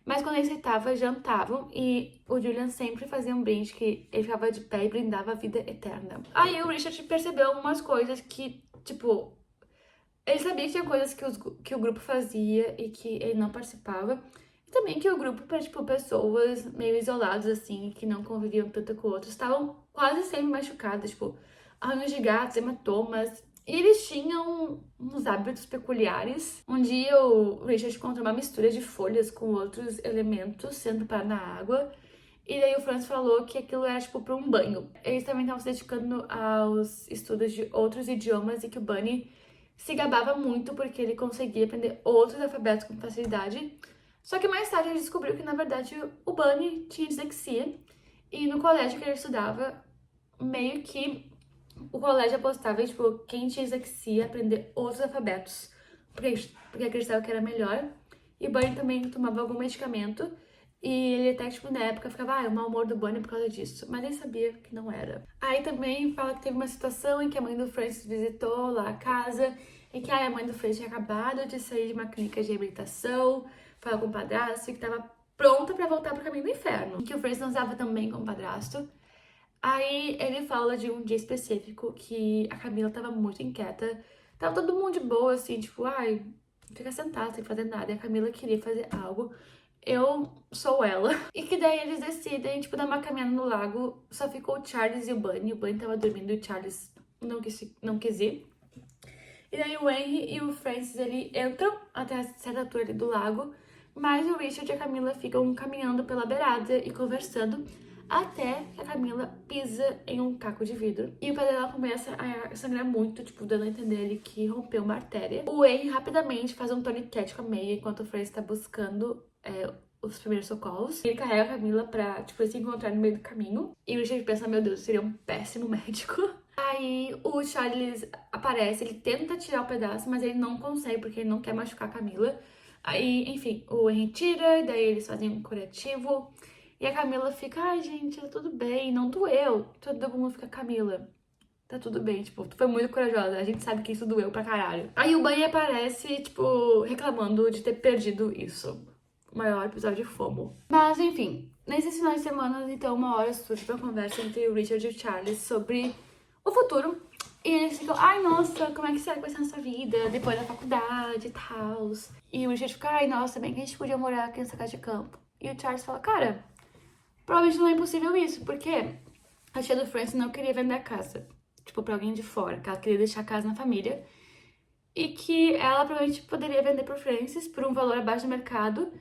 Mas quando ele aceitava, jantavam e o Julian sempre fazia um brinde que ele ficava de pé e brindava a vida eterna. Aí o Richard percebeu algumas coisas que, tipo, ele sabia que tinha coisas que o grupo fazia e que ele não participava. E também que o grupo, para tipo, pessoas meio isoladas, assim, que não conviviam tanto com outros, estavam quase sempre machucadas, tipo, arranhos de gatos, hematomas. E eles tinham uns hábitos peculiares. Um dia o Richard encontrou uma mistura de folhas com outros elementos sendo para na água. E daí o Francis falou que aquilo era, tipo, para um banho. Eles também estavam se dedicando aos estudos de outros idiomas e que o Bunny se gabava muito porque ele conseguia aprender outros alfabetos com facilidade. Só que mais tarde ele descobriu que, na verdade, o Bunny tinha dislexia. E no colégio que ele estudava, meio que o colégio apostava em, tipo, quem tinha dislexia aprender outros alfabetos. Porque acreditava que era melhor. E o Bunny também tomava algum medicamento. E ele até, tipo, na época ficava, o mau humor do Bunny por causa disso. Mas ele sabia que não era. Aí também fala que teve uma situação em que a mãe do Francis visitou lá a casa. E que a mãe do Francis tinha acabado de sair de uma clínica de reabilitação. Falou com o padrasto e que tava pronta pra voltar pro caminho do inferno. Que o Francis não estava tão bem com o padrasto. Aí ele fala de um dia específico que a Camila tava muito inquieta. Tava todo mundo de boa, assim, tipo, fica sentado sem fazer nada. E a Camila queria fazer algo. Eu sou ela. E que daí eles decidem, tipo, dar uma caminhada no lago. Só ficou o Charles e o Bunny. O Bunny tava dormindo e o Charles não quis ir. E daí o Henry e o Francis, ele entram até certa altura ali do lago. Mas o Richard e a Camila ficam caminhando pela beirada e conversando. Até que a Camila pisa em um caco de vidro. E o pé dela começa a sangrar muito, tipo, dando a entender ali que rompeu uma artéria. O Henry rapidamente faz um tourniquet com a meia enquanto o Francis tá buscando os primeiros socorros. Ele carrega a Camila pra, tipo, se encontrar no meio do caminho. E o Richard pensa, meu Deus, seria um péssimo médico. Aí o Charles aparece, ele tenta tirar o pedaço, mas ele não consegue porque ele não quer machucar a Camila. Aí, enfim, o Henry tira, e daí eles fazem um curativo. E a Camila fica, gente, tá tudo bem, não doeu. Todo mundo fica, Camila, tá tudo bem, tipo, tu foi muito corajosa, a gente sabe que isso doeu pra caralho. Aí o Bunny aparece, tipo, reclamando de ter perdido isso. O maior episódio de FOMO. Mas, enfim, nesses finais de semana, então, uma hora surge uma conversa entre o Richard e o Charles sobre o futuro. E eles ficam, ai, nossa, como é que será que vai ser a nossa vida depois da faculdade e tal? E o Richard fica, ai, nossa, bem que a gente podia morar aqui nessa casa de campo. E o Charles fala, cara, provavelmente não é impossível isso, porque a tia do Francis não queria vender a casa, tipo, pra alguém de fora, que ela queria deixar a casa na família. E que ela provavelmente poderia vender pro Francis por um valor abaixo do mercado.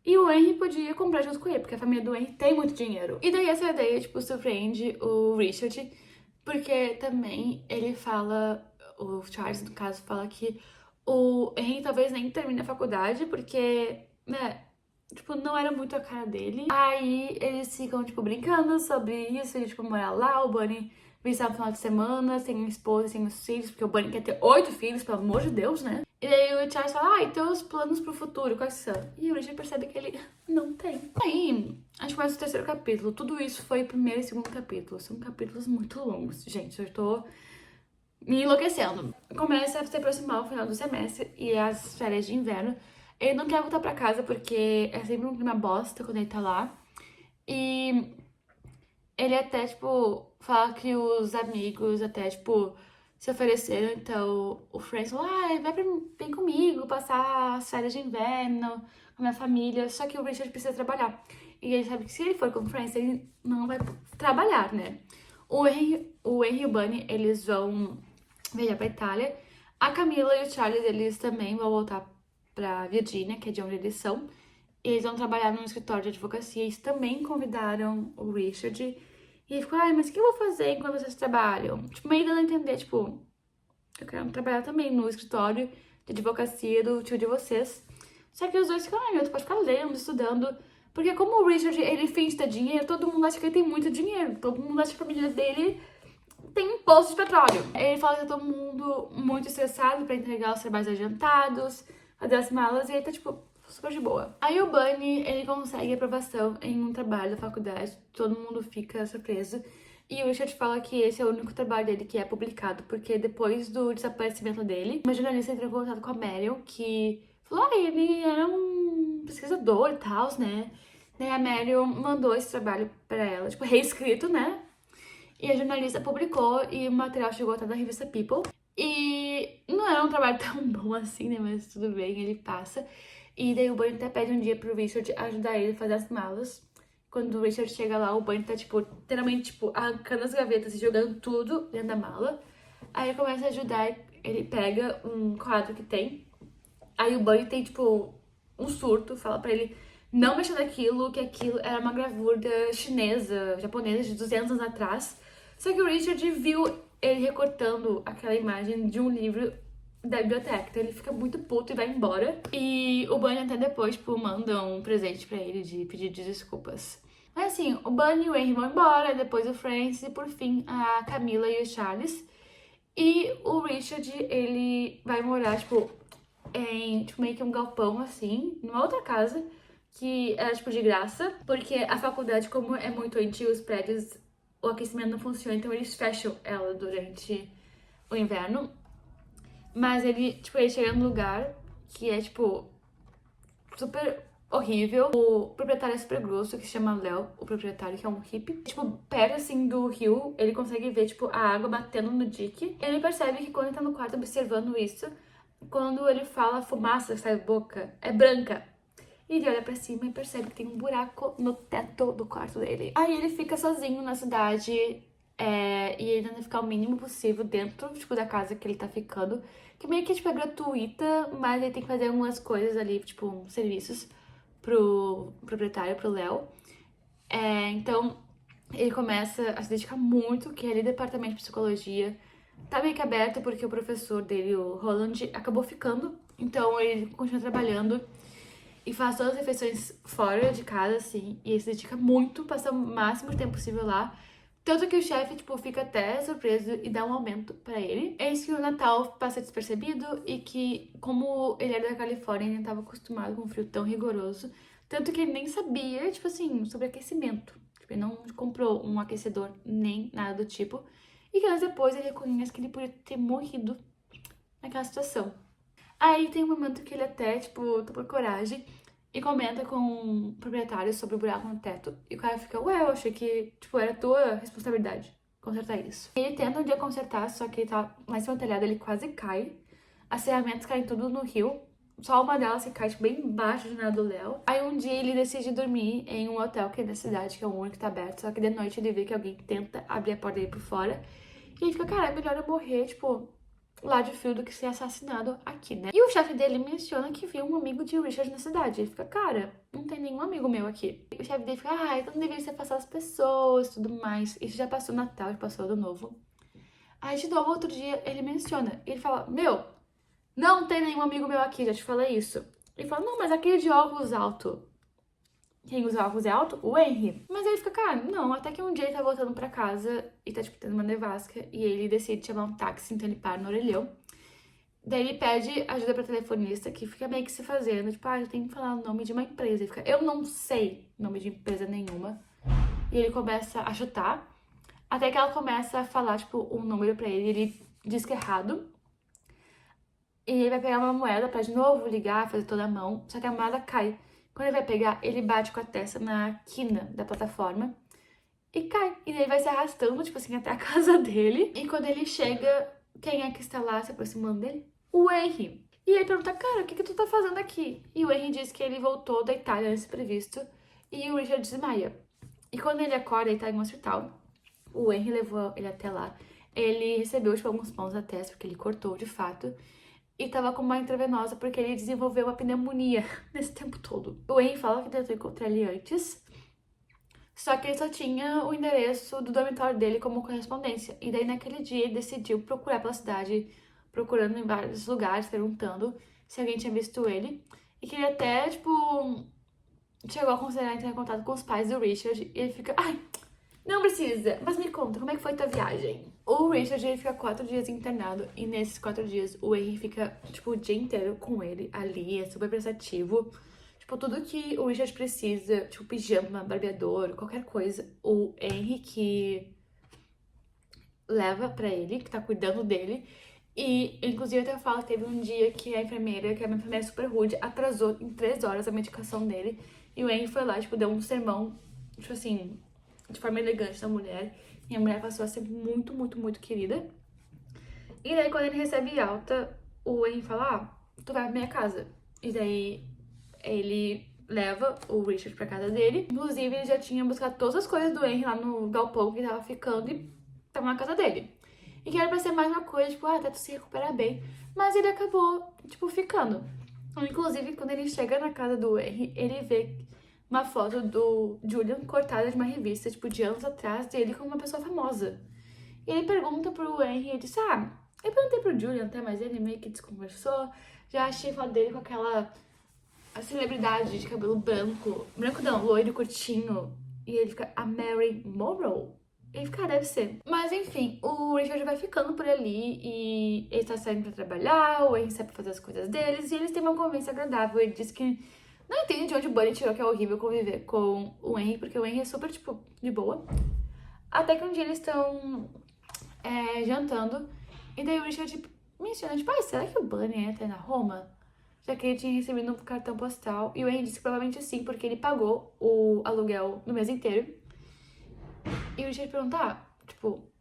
E o Henry podia comprar junto com ele, porque a família do Henry tem muito dinheiro. E daí essa ideia, tipo, surpreende o Richard, porque também ele fala, o Charles, no caso, fala que o Henry talvez nem termine a faculdade, porque, né, tipo, não era muito a cara dele. Aí eles ficam, tipo, brincando sobre isso, e, tipo, morar lá, o Bunny visitar no final de semana, sem a esposa, sem os filhos, porque o Bunny quer ter 8 filhos, pelo amor de Deus, né? E daí o Charles fala, e teus planos pro futuro, quais são? E o Richard percebe que ele não tem. Aí, a gente começa o terceiro capítulo. Tudo isso foi o primeiro e segundo capítulo. São capítulos muito longos. Gente, eu tô me enlouquecendo. Começa a se aproximar o final do semestre e as férias de inverno. Ele não quer voltar pra casa porque é sempre um clima bosta quando ele tá lá. E ele até, tipo, fala que os amigos até, tipo, se ofereceram. Então, o Francis falou, vem comigo passar as férias de inverno com a minha família. Só que o Richard precisa trabalhar. E ele sabe que se ele for com o Francis, ele não vai trabalhar, né? O Henry e o Bunny, eles vão viajar pra Itália. A Camila e o Charles, eles também vão voltar pra Virgínia, que é de onde eles são. E eles vão trabalhar num escritório de advocacia. Eles também convidaram o Richard. E ele ficou, mas o que eu vou fazer enquanto vocês trabalham? Tipo, meio dando a entender, tipo, eu quero trabalhar também no escritório de advocacia do tio de vocês. Só que os dois ficam, tu pode ficar lendo, estudando. Porque como o Richard, ele finge ter dinheiro, todo mundo acha que ele tem muito dinheiro. Todo mundo acha que a família dele tem um poço de petróleo. Ele fala que tá todo mundo muito estressado pra entregar os trabalhos adiantados, fazer as malas, e ele tá, tipo, super de boa. Aí o Bunny, ele consegue aprovação em um trabalho da faculdade, todo mundo fica surpreso. E o Richard fala que esse é o único trabalho dele que é publicado, porque depois do desaparecimento dele, uma jornalista entrou em contato com a Meryl, que falou, ele era um pesquisador e tal, né? Daí a Meryl mandou esse trabalho pra ela, tipo, reescrito, né? E a jornalista publicou e o material chegou até da revista People. E não era um trabalho tão bom assim, né? Mas tudo bem, ele passa. E daí o Bunny até pede um dia pro Richard ajudar ele a fazer as malas. Quando o Richard chega lá, o Bunny tá, tipo, literalmente, tipo, arrancando as gavetas e jogando tudo dentro da mala. Aí ele começa a ajudar, ele pega um quadro que tem. Aí o Bunny tem, tipo, um surto, fala pra ele não mexer naquilo, que aquilo era uma gravura chinesa, japonesa, de 200 anos atrás. Só que o Richard viu ele recortando aquela imagem de um livro da biblioteca. Então ele fica muito puto e vai embora. E o Bunny até depois, tipo, manda um presente pra ele de pedir de desculpas. Mas assim, o Bunny e o Henry vão embora, depois o Francis e por fim a Camila e o Charles. E o Richard, ele vai morar, tipo, em tipo, meio que um galpão, assim, numa outra casa, que era, tipo, de graça, porque a faculdade, como é muito antiga, os prédios, o aquecimento não funciona, então eles fecham ela durante o inverno. Mas ele chega num lugar que é, tipo, super horrível. O proprietário é super grosso, que se chama Léo, o proprietário, que é um hippie. Tipo, perto, assim, do rio, ele consegue ver, tipo, a água batendo no dique. Ele percebe que quando ele tá no quarto observando isso, quando ele fala a fumaça que sai da boca, é branca. E ele olha pra cima e percebe que tem um buraco no teto do quarto dele. Aí ele fica sozinho na cidade, e ele tenta ficar o mínimo possível dentro, tipo, da casa que ele tá ficando. Que meio que, tipo, é gratuita, mas ele tem que fazer algumas coisas ali, tipo, serviços pro proprietário, pro Léo. Então, ele começa a se dedicar muito, que é ali departamento de psicologia. Tá meio que aberto porque o professor dele, o Roland, acabou ficando. Então, ele continua trabalhando e faz todas as refeições fora de casa, assim. E ele se dedica muito, passa o máximo de tempo possível lá. Tanto que o chefe, tipo, fica até surpreso e dá um aumento pra ele. Eis que o Natal passa despercebido e que, como ele era da Califórnia, ele não estava acostumado com um frio tão rigoroso. Tanto que ele nem sabia, tipo assim, sobre aquecimento. Tipo, ele não comprou um aquecedor nem nada do tipo. E que anos depois ele reconhece que ele podia ter morrido naquela situação. Aí tem um momento que ele até, tipo, tá por coragem e comenta com o proprietário sobre o buraco no teto. E o cara fica, ué, eu achei que, tipo, era tua responsabilidade. consertar isso. Ele tenta um dia consertar, só que ele tá lá em cima do telhado, ele quase cai. As ferramentas caem tudo no rio. Só uma delas se cai tipo, bem embaixo do janela do Léo. Aí um dia ele decide dormir em um hotel que é da cidade, que é o único que tá aberto. Só que de noite ele vê que alguém tenta abrir a porta dele por fora. E ele fica, cara, é melhor eu morrer, tipo, lá de frio do que ser assassinado aqui, né? E o chefe dele menciona que viu um amigo de Richard na cidade. Ele fica, cara, não tem nenhum amigo meu aqui. E o chefe dele fica, então não deveria ser passar as pessoas e tudo mais. Isso já passou o Natal, já passou o Ano Novo. Aí de novo, outro dia, ele menciona. Ele fala, meu, não tem nenhum amigo meu aqui, já te falei isso. Ele fala, não, mas aquele de óculos alto. Quem usa óculos é alto? O Henry. Mas ele fica, cara, não, até que um dia ele tá voltando pra casa e tá, tipo, tendo uma nevasca. E ele decide chamar um táxi, então ele para no orelhão. Daí ele pede ajuda pra telefonista, que fica meio que se fazendo. Tipo, eu tenho que falar o nome de uma empresa. Ele fica, eu não sei nome de empresa nenhuma. E ele começa a chutar. Até que ela começa a falar, tipo, um número pra ele. Ele diz que é errado. E ele vai pegar uma moeda pra de novo ligar, fazer toda a mão. Só que a moeda cai. Quando ele vai pegar, ele bate com a testa na quina da plataforma e cai. E daí ele vai se arrastando, tipo assim, até a casa dele. E quando ele chega, quem é que está lá se aproximando dele? O Henry. E ele pergunta, cara, o que tu tá fazendo aqui? E o Henry diz que ele voltou da Itália antes previsto. E o Richard desmaia. E quando ele acorda, ele tá em um hospital. O Henry levou ele até lá. Ele recebeu, tipo, alguns pontos na testa, porque ele cortou, de fato. E tava com uma intravenosa porque ele desenvolveu uma pneumonia nesse tempo todo. O Henry fala que tentou encontrar ele antes, só que ele só tinha o endereço do dormitório dele como correspondência. E daí naquele dia ele decidiu procurar pela cidade, procurando em vários lugares, perguntando se alguém tinha visto ele. E que ele até, tipo, chegou a considerar entrar em contato com os pais do Richard. E ele fica, não precisa, mas me conta, como é que foi tua viagem? O Richard, ele fica 4 dias internado e nesses 4 dias o Henry fica, tipo, o dia inteiro com ele ali, é super prestativo. Tipo, tudo que o Richard precisa, tipo, pijama, barbeador, qualquer coisa, o Henry que leva pra ele, que tá cuidando dele. E, inclusive, até falo que teve um dia que a enfermeira, que é uma enfermeira super rude, atrasou em 3 horas a medicação dele. E o Henry foi lá, tipo, deu um sermão, tipo assim, de forma elegante da mulher. E a mulher passou a ser muito, muito, muito querida. E daí, quando ele recebe alta, o Henry fala, tu vai pra minha casa. E daí, ele leva o Richard pra casa dele. Inclusive, ele já tinha buscado todas as coisas do Henry lá no galpão que tava ficando e tava na casa dele. E que era pra ser mais uma coisa, tipo, até tu se recuperar bem. Mas ele acabou, tipo, ficando. Inclusive, quando ele chega na casa do Henry, ele vê uma foto do Julian cortada de uma revista, tipo, de anos atrás, dele como uma pessoa famosa. E ele pergunta pro Henry, ele diz, eu perguntei pro Julian até, mas ele meio que desconversou. Já achei foto dele com aquela celebridade de cabelo branco. Branco não, loiro, curtinho. E ele fica, a Mary Morrow? Ele fica, deve ser. Mas enfim, o Richard vai ficando por ali e ele tá saindo pra trabalhar, o Henry sai pra fazer as coisas deles e eles têm uma convivência agradável. Ele diz que não entende de onde o Bunny tirou que é horrível conviver com o Henry, porque o Henry é super, tipo, de boa. Até que um dia eles estão jantando e daí o Richard menciona, tipo, será que o Bunny entra na Roma? Já que ele tinha recebido um cartão postal. E o Henry disse que provavelmente sim, porque ele pagou o aluguel no mês inteiro. E o Richard pergunta, tipo,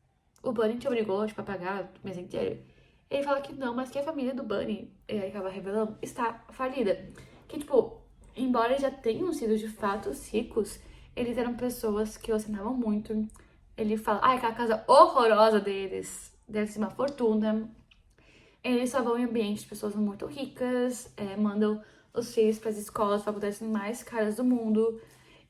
o Bunny te obrigou, tipo, a pagar o mês inteiro? Ele fala que não, mas que a família do Bunny, ele acaba revelando, está falida. Que, tipo, embora já tenham sido de fato ricos, eles eram pessoas que ostentavam muito. Ele fala, aquela casa horrorosa deles, deve ser uma fortuna. Eles só vão em ambientes de pessoas muito ricas, mandam os filhos para as escolas, faculdades mais caras do mundo.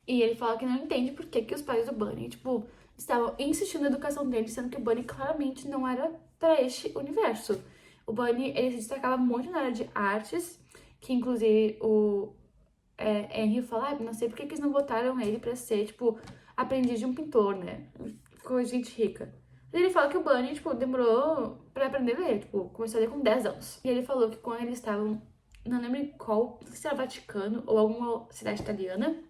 E ele fala que não entende por que os pais do Bunny, tipo, estavam insistindo na educação dele, sendo que o Bunny claramente não era para este universo. O Bunny, ele se destacava muito na área de artes, que inclusive o Henry fala, não sei por que eles não botaram ele pra ser, tipo, aprendiz de um pintor, né? Ficou gente rica. Ele fala que o Bunny, tipo, demorou pra aprender a ler, tipo, começou a ler com 10 anos. E ele falou que quando eles estavam, não lembro em qual, não sei se era Vaticano ou alguma cidade italiana,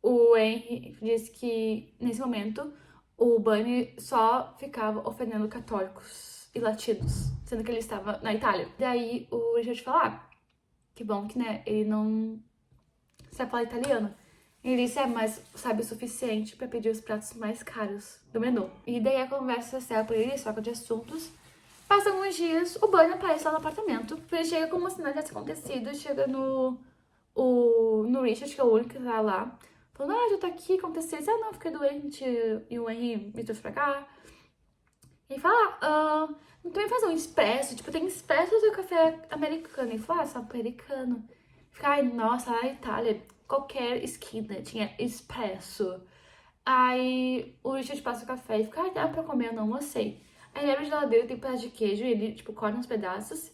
o Henry disse que, nesse momento, o Bunny só ficava ofendendo católicos e latinos, sendo que ele estava na Itália. Daí o Richard fala, que bom que, né, ele não sabe falar italiano. Ele disse, mas sabe o suficiente pra pedir os pratos mais caros do menu. E daí a conversa sai por ele, troca de assuntos. Passam uns dias, o Bunny aparece lá no apartamento. Ele chega como se nada tivesse acontecido, chega no Richard, que é o único que tá lá. Falando, já tô aqui, aconteceu isso. Não, fiquei doente e o Henry me trouxe pra cá. E ele fala, não tem fazer um expresso? Tipo, tem expresso do café americano. Ele fala, só americano. Fica, ai, nossa, lá na Itália, qualquer esquina tinha expresso. Aí o Richard passa o café e fica, ai, dá pra comer, eu não almocei. Aí ele abre a geladeira, tem um pedaço de queijo, e ele, tipo, corta uns pedaços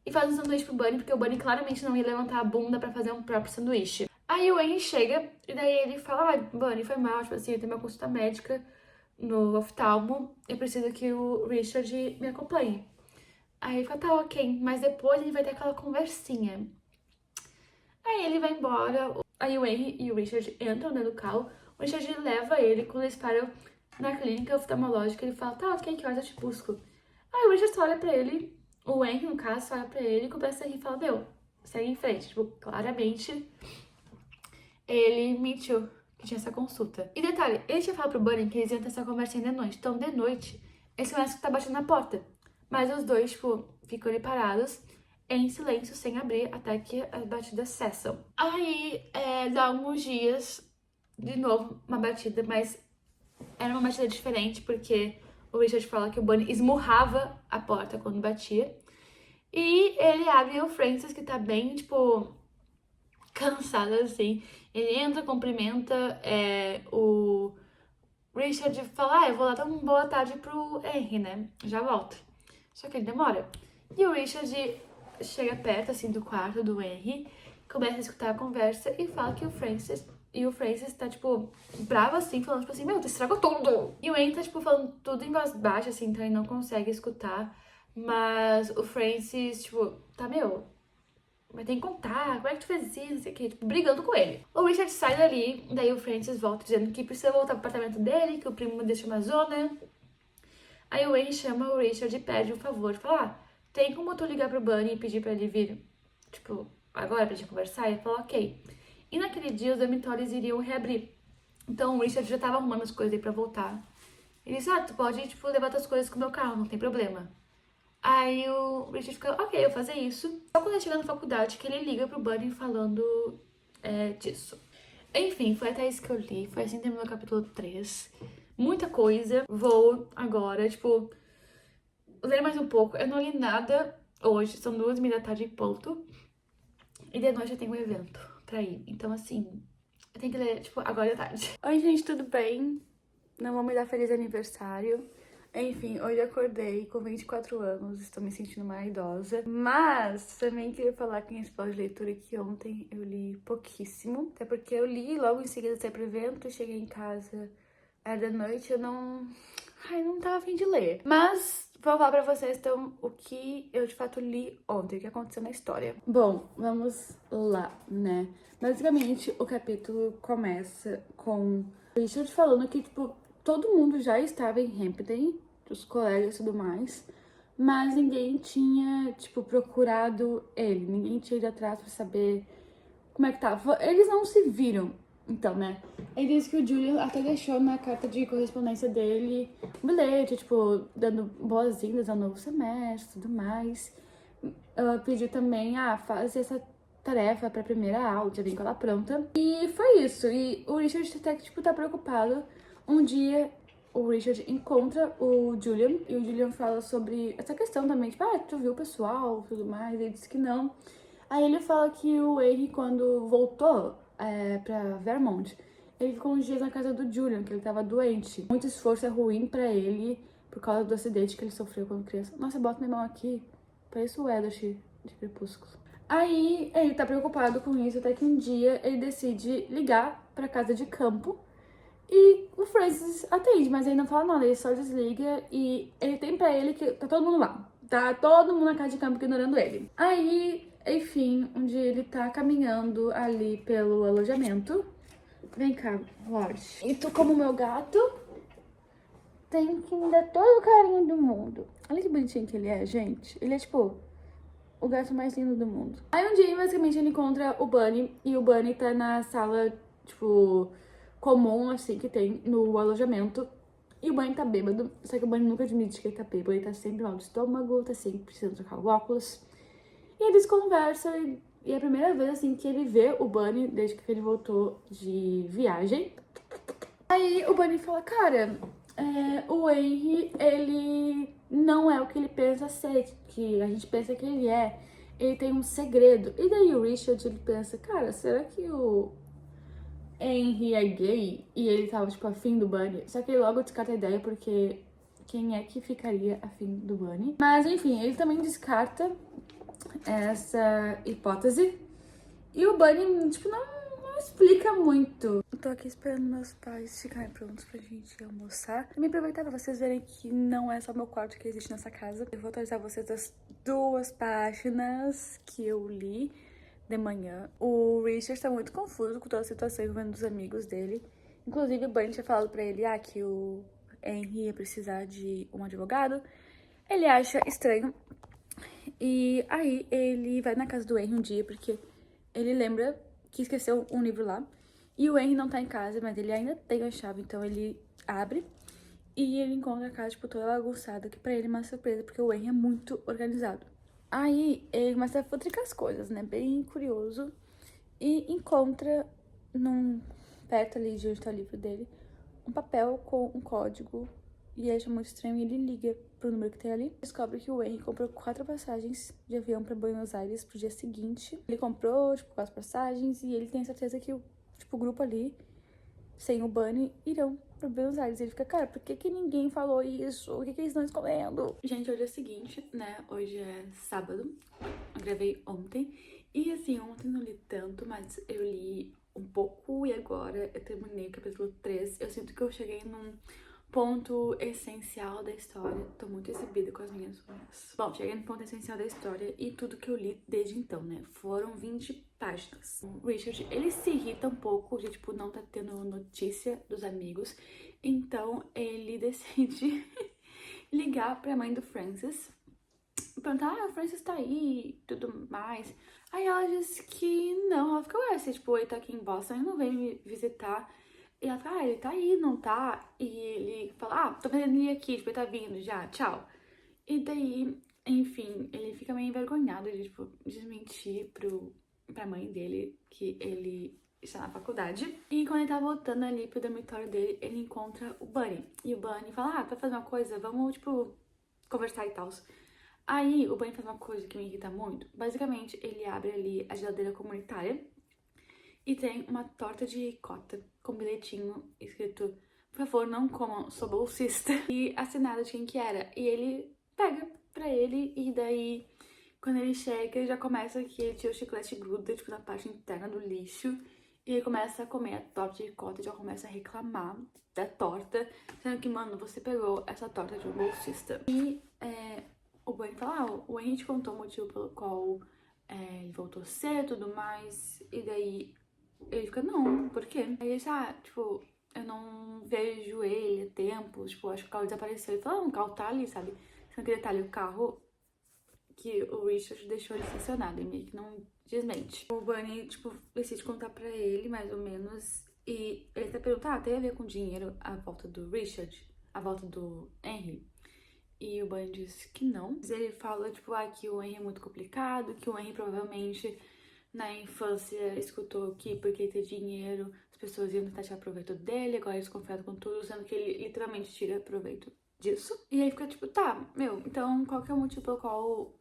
e faz um sanduíche pro Bunny, porque o Bunny claramente não ia levantar a bunda pra fazer um próprio sanduíche. Aí o Henry chega, e daí ele fala, ai, Bunny, foi mal, tipo assim, eu tenho uma consulta médica no oftalmo, eu preciso que o Richard me acompanhe. Aí ele fica, tá, ok, mas depois a gente vai ter aquela conversinha. Aí ele vai embora, aí o Henry e o Richard entram dentro do carro, o Richard leva ele, quando eles param na clínica oftalmológica, ele fala, tá, ok, que horas eu te busco? Aí o Richard olha pra ele, o Henry, no caso, olha pra ele e começa a rir e fala, meu, segue em frente. Tipo, claramente, ele mentiu que tinha essa consulta. E detalhe, ele tinha falado pro Bunny que eles iam ter essa conversinha de noite. Então, de noite, eles começam a escutar batendo na porta. Mas os dois, tipo, ficam ali parados, em silêncio, sem abrir, até que as batidas cessam. Aí, dá uns dias, de novo, uma batida, mas era uma batida diferente, porque o Richard fala que o Bunny esmurrava a porta quando batia. E ele abre o Francis, que tá bem, tipo, cansado, assim. Ele entra, cumprimenta, o Richard fala, eu vou lá dar uma boa tarde pro Henry, né? Já volto. Só que ele demora. E o Richard chega perto, assim, do quarto do Henry, começa a escutar a conversa e fala que o Francis... E o Francis tá, tipo, bravo, assim, falando, tipo assim, meu, tu estragou tudo! E o Henry tá, tipo, falando tudo em voz baixa, assim, então ele não consegue escutar. Mas o Francis, tipo, tá, meu, mas tem que contar, como é que tu fez isso, não sei o que, tipo, brigando com ele. O Richard sai dali, daí o Francis volta dizendo que precisa voltar pro apartamento dele, que o primo deixa uma zona. Aí o Henry chama o Richard e pede um favor, fala, tem como tu ligar pro Bunny e pedir pra ele vir, tipo, agora pra gente conversar? Ele falou, ok. E naquele dia os dormitórios iriam reabrir. Então o Richard já tava arrumando as coisas aí pra voltar. Ele disse, tu pode, tipo, levar tuas coisas com o meu carro, não tem problema. Aí o Richard fica, ok, eu vou fazer isso. Só quando ele chega na faculdade que ele liga pro Bunny falando disso. Enfim, foi até isso que eu li. Foi assim que terminou o capítulo 3. Muita coisa. Vou agora, tipo, ler mais um pouco. Eu não li nada hoje, são 2h30 da tarde em ponto. E de noite eu tenho um evento pra ir. Então, assim, eu tenho que ler, tipo, agora à tarde. Oi, gente, tudo bem? Não vou me dar feliz aniversário. Enfim, hoje eu acordei com 24 anos, estou me sentindo uma idosa. Mas também queria falar com esse pós de leitura que ontem eu li pouquíssimo. Até porque eu li logo em seguida saí pro evento, cheguei em casa, era da noite, eu não tava a fim de ler. Mas vou falar pra vocês, então, o que eu de fato li ontem, o que aconteceu na história. Bom, vamos lá, né? Basicamente, o capítulo começa com o Richard falando que, tipo, todo mundo já estava em Hampden, os colegas e tudo mais, mas ninguém tinha, tipo, procurado ele, ninguém tinha ido atrás pra saber como é que tava. Eles não se viram, então, né? Ele disse que o Julian até deixou na carta de correspondência dele um bilhete, tipo, dando boas-vindas ao novo semestre e tudo mais. Pediu também, faz essa tarefa pra primeira aula, já vem com ela pronta. E foi isso, e o Richard até que, tipo, tá preocupado. Um dia, o Richard encontra o Julian, e o Julian fala sobre essa questão também, tipo, tu viu o pessoal e tudo mais, ele disse que não. Aí ele fala que o Henry, quando voltou pra Vermont, ele ficou uns dias na casa do Julian, que ele tava doente. Muito esforço é ruim pra ele, por causa do acidente que ele sofreu quando criança. Nossa, bota minha mão aqui, parece o Edward de Crepúsculo. Aí ele tá preocupado com isso, até que um dia ele decide ligar pra casa de campo, e o Francis atende, mas ele não fala nada, ele só desliga e ele tem pra ele que tá todo mundo lá. Tá todo mundo na casa de campo ignorando ele. Aí, enfim, um dia ele tá caminhando ali pelo alojamento. Vem cá, Lorde. E tu, como meu gato, tem que me dar todo o carinho do mundo. Olha que bonitinho que ele é, gente. Ele é tipo o gato mais lindo do mundo. Aí um dia, basicamente, ele encontra o Bunny e o Bunny tá na sala tipo, comum, assim, que tem no alojamento. E o Bunny tá bêbado, só que o Bunny nunca admite que ele tá bêbado, ele tá sempre mal do estômago, tá sempre precisando trocar o óculos. E eles conversam e é a primeira vez, assim, que ele vê o Bunny desde que ele voltou de viagem. Aí o Bunny fala, cara, o Henry, ele não é o que ele pensa ser, que a gente pensa que ele é. Ele tem um segredo. E daí o Richard, ele pensa, cara, será que o Henry é gay? E ele tava, tipo, afim do Bunny. Só que ele logo descarta a ideia, porque quem é que ficaria afim do Bunny? Mas, enfim, ele também descarta essa hipótese. E o Bunny, tipo, não explica muito. Eu tô aqui esperando meus pais ficarem prontos pra gente almoçar. Também aproveitar pra vocês verem que não é só meu quarto que existe nessa casa. Eu vou atualizar vocês das 2 páginas que eu li de manhã. O Richard tá muito confuso com toda a situação envolvendo os amigos dele. Inclusive, o Bunny tinha falado pra ele que o Henry ia precisar de um advogado. Ele acha estranho. E aí ele vai na casa do Henry um dia, porque ele lembra que esqueceu um livro lá. E o Henry não tá em casa, mas ele ainda tem a chave, então ele abre. E ele encontra a casa, tipo, toda bagunçada, que pra ele é uma surpresa, porque o Henry é muito organizado. Aí ele começa a futricar as coisas, né? Bem curioso. E encontra, perto ali de onde tá o livro dele, um papel com um código. E acha muito estranho e ele liga pro número que tem ali. Descobre que o Henry comprou 4 passagens de avião pra Buenos Aires pro dia seguinte. Ele comprou, tipo, 4 passagens e ele tem certeza que o grupo ali, sem o Bunny, irão pra Buenos Aires. Ele fica, cara, por que ninguém falou isso? O que eles estão escondendo? Gente, hoje é o seguinte, né? Hoje é sábado. Eu gravei ontem. E assim, ontem não li tanto, mas eu li um pouco e agora eu terminei o capítulo 3. Eu sinto que eu cheguei num ponto essencial da história. Tô muito exibida com as minhas unhas. Bom, cheguei no ponto essencial da história e tudo que eu li desde então, né? Foram 20 páginas. O Richard, ele se irrita um pouco de, tipo, não tá tendo notícia dos amigos. Então, ele decide ligar pra mãe do Francis. Perguntar, o Francis tá aí e tudo mais. Aí ela diz que não. Ela fica, ué, se, tipo, ele tá aqui em Boston, ele não vem me visitar. E ela fala, ele tá aí, não tá? E ele fala, tô vendo ele aqui, tipo, ele tá vindo já, tchau. E daí, enfim, ele fica meio envergonhado de, tipo, desmentir pra mãe dele que ele está na faculdade. E quando ele tá voltando ali pro dormitório dele, ele encontra o Bunny. E o Bunny fala, vai fazer uma coisa, vamos, tipo, conversar e tal. Aí, o Bunny faz uma coisa que me irrita muito. Basicamente, ele abre ali a geladeira comunitária e tem uma torta de ricota com bilhetinho escrito, por favor, não comam, sou bolsista. E assinado de quem que era. E ele pega pra ele e daí, quando ele chega, ele já começa que ele tira o chiclete gruda, tipo, na parte interna do lixo. E ele começa a comer a torta de ricota e já começa a reclamar da torta, sendo que, mano, você pegou essa torta de um bolsista. E, o Bunny fala, o Henry te contou o motivo pelo qual ele voltou cedo e tudo mais. E daí ele fica, não, por quê? Aí ele diz, tipo, eu não vejo ele há tempo, tipo, acho que o carro desapareceu. Ele fala, o carro tá ali, sabe? Sendo que detalhe, o carro que o Richard deixou ele estacionado e meio que não desmente. O Bunny, tipo, decide contar pra ele, mais ou menos, e ele até pergunta, tem a ver com dinheiro a volta do Richard? A volta do Henry? E o Bunny diz que não. Ele fala, tipo, que o Henry é muito complicado, que o Henry provavelmente na infância escutou que porque ele tem dinheiro as pessoas iam tentar tirar proveito dele, agora eles confiam com tudo, sendo que ele literalmente tira proveito disso. E aí fica tipo, tá, então qual que é o motivo pelo qual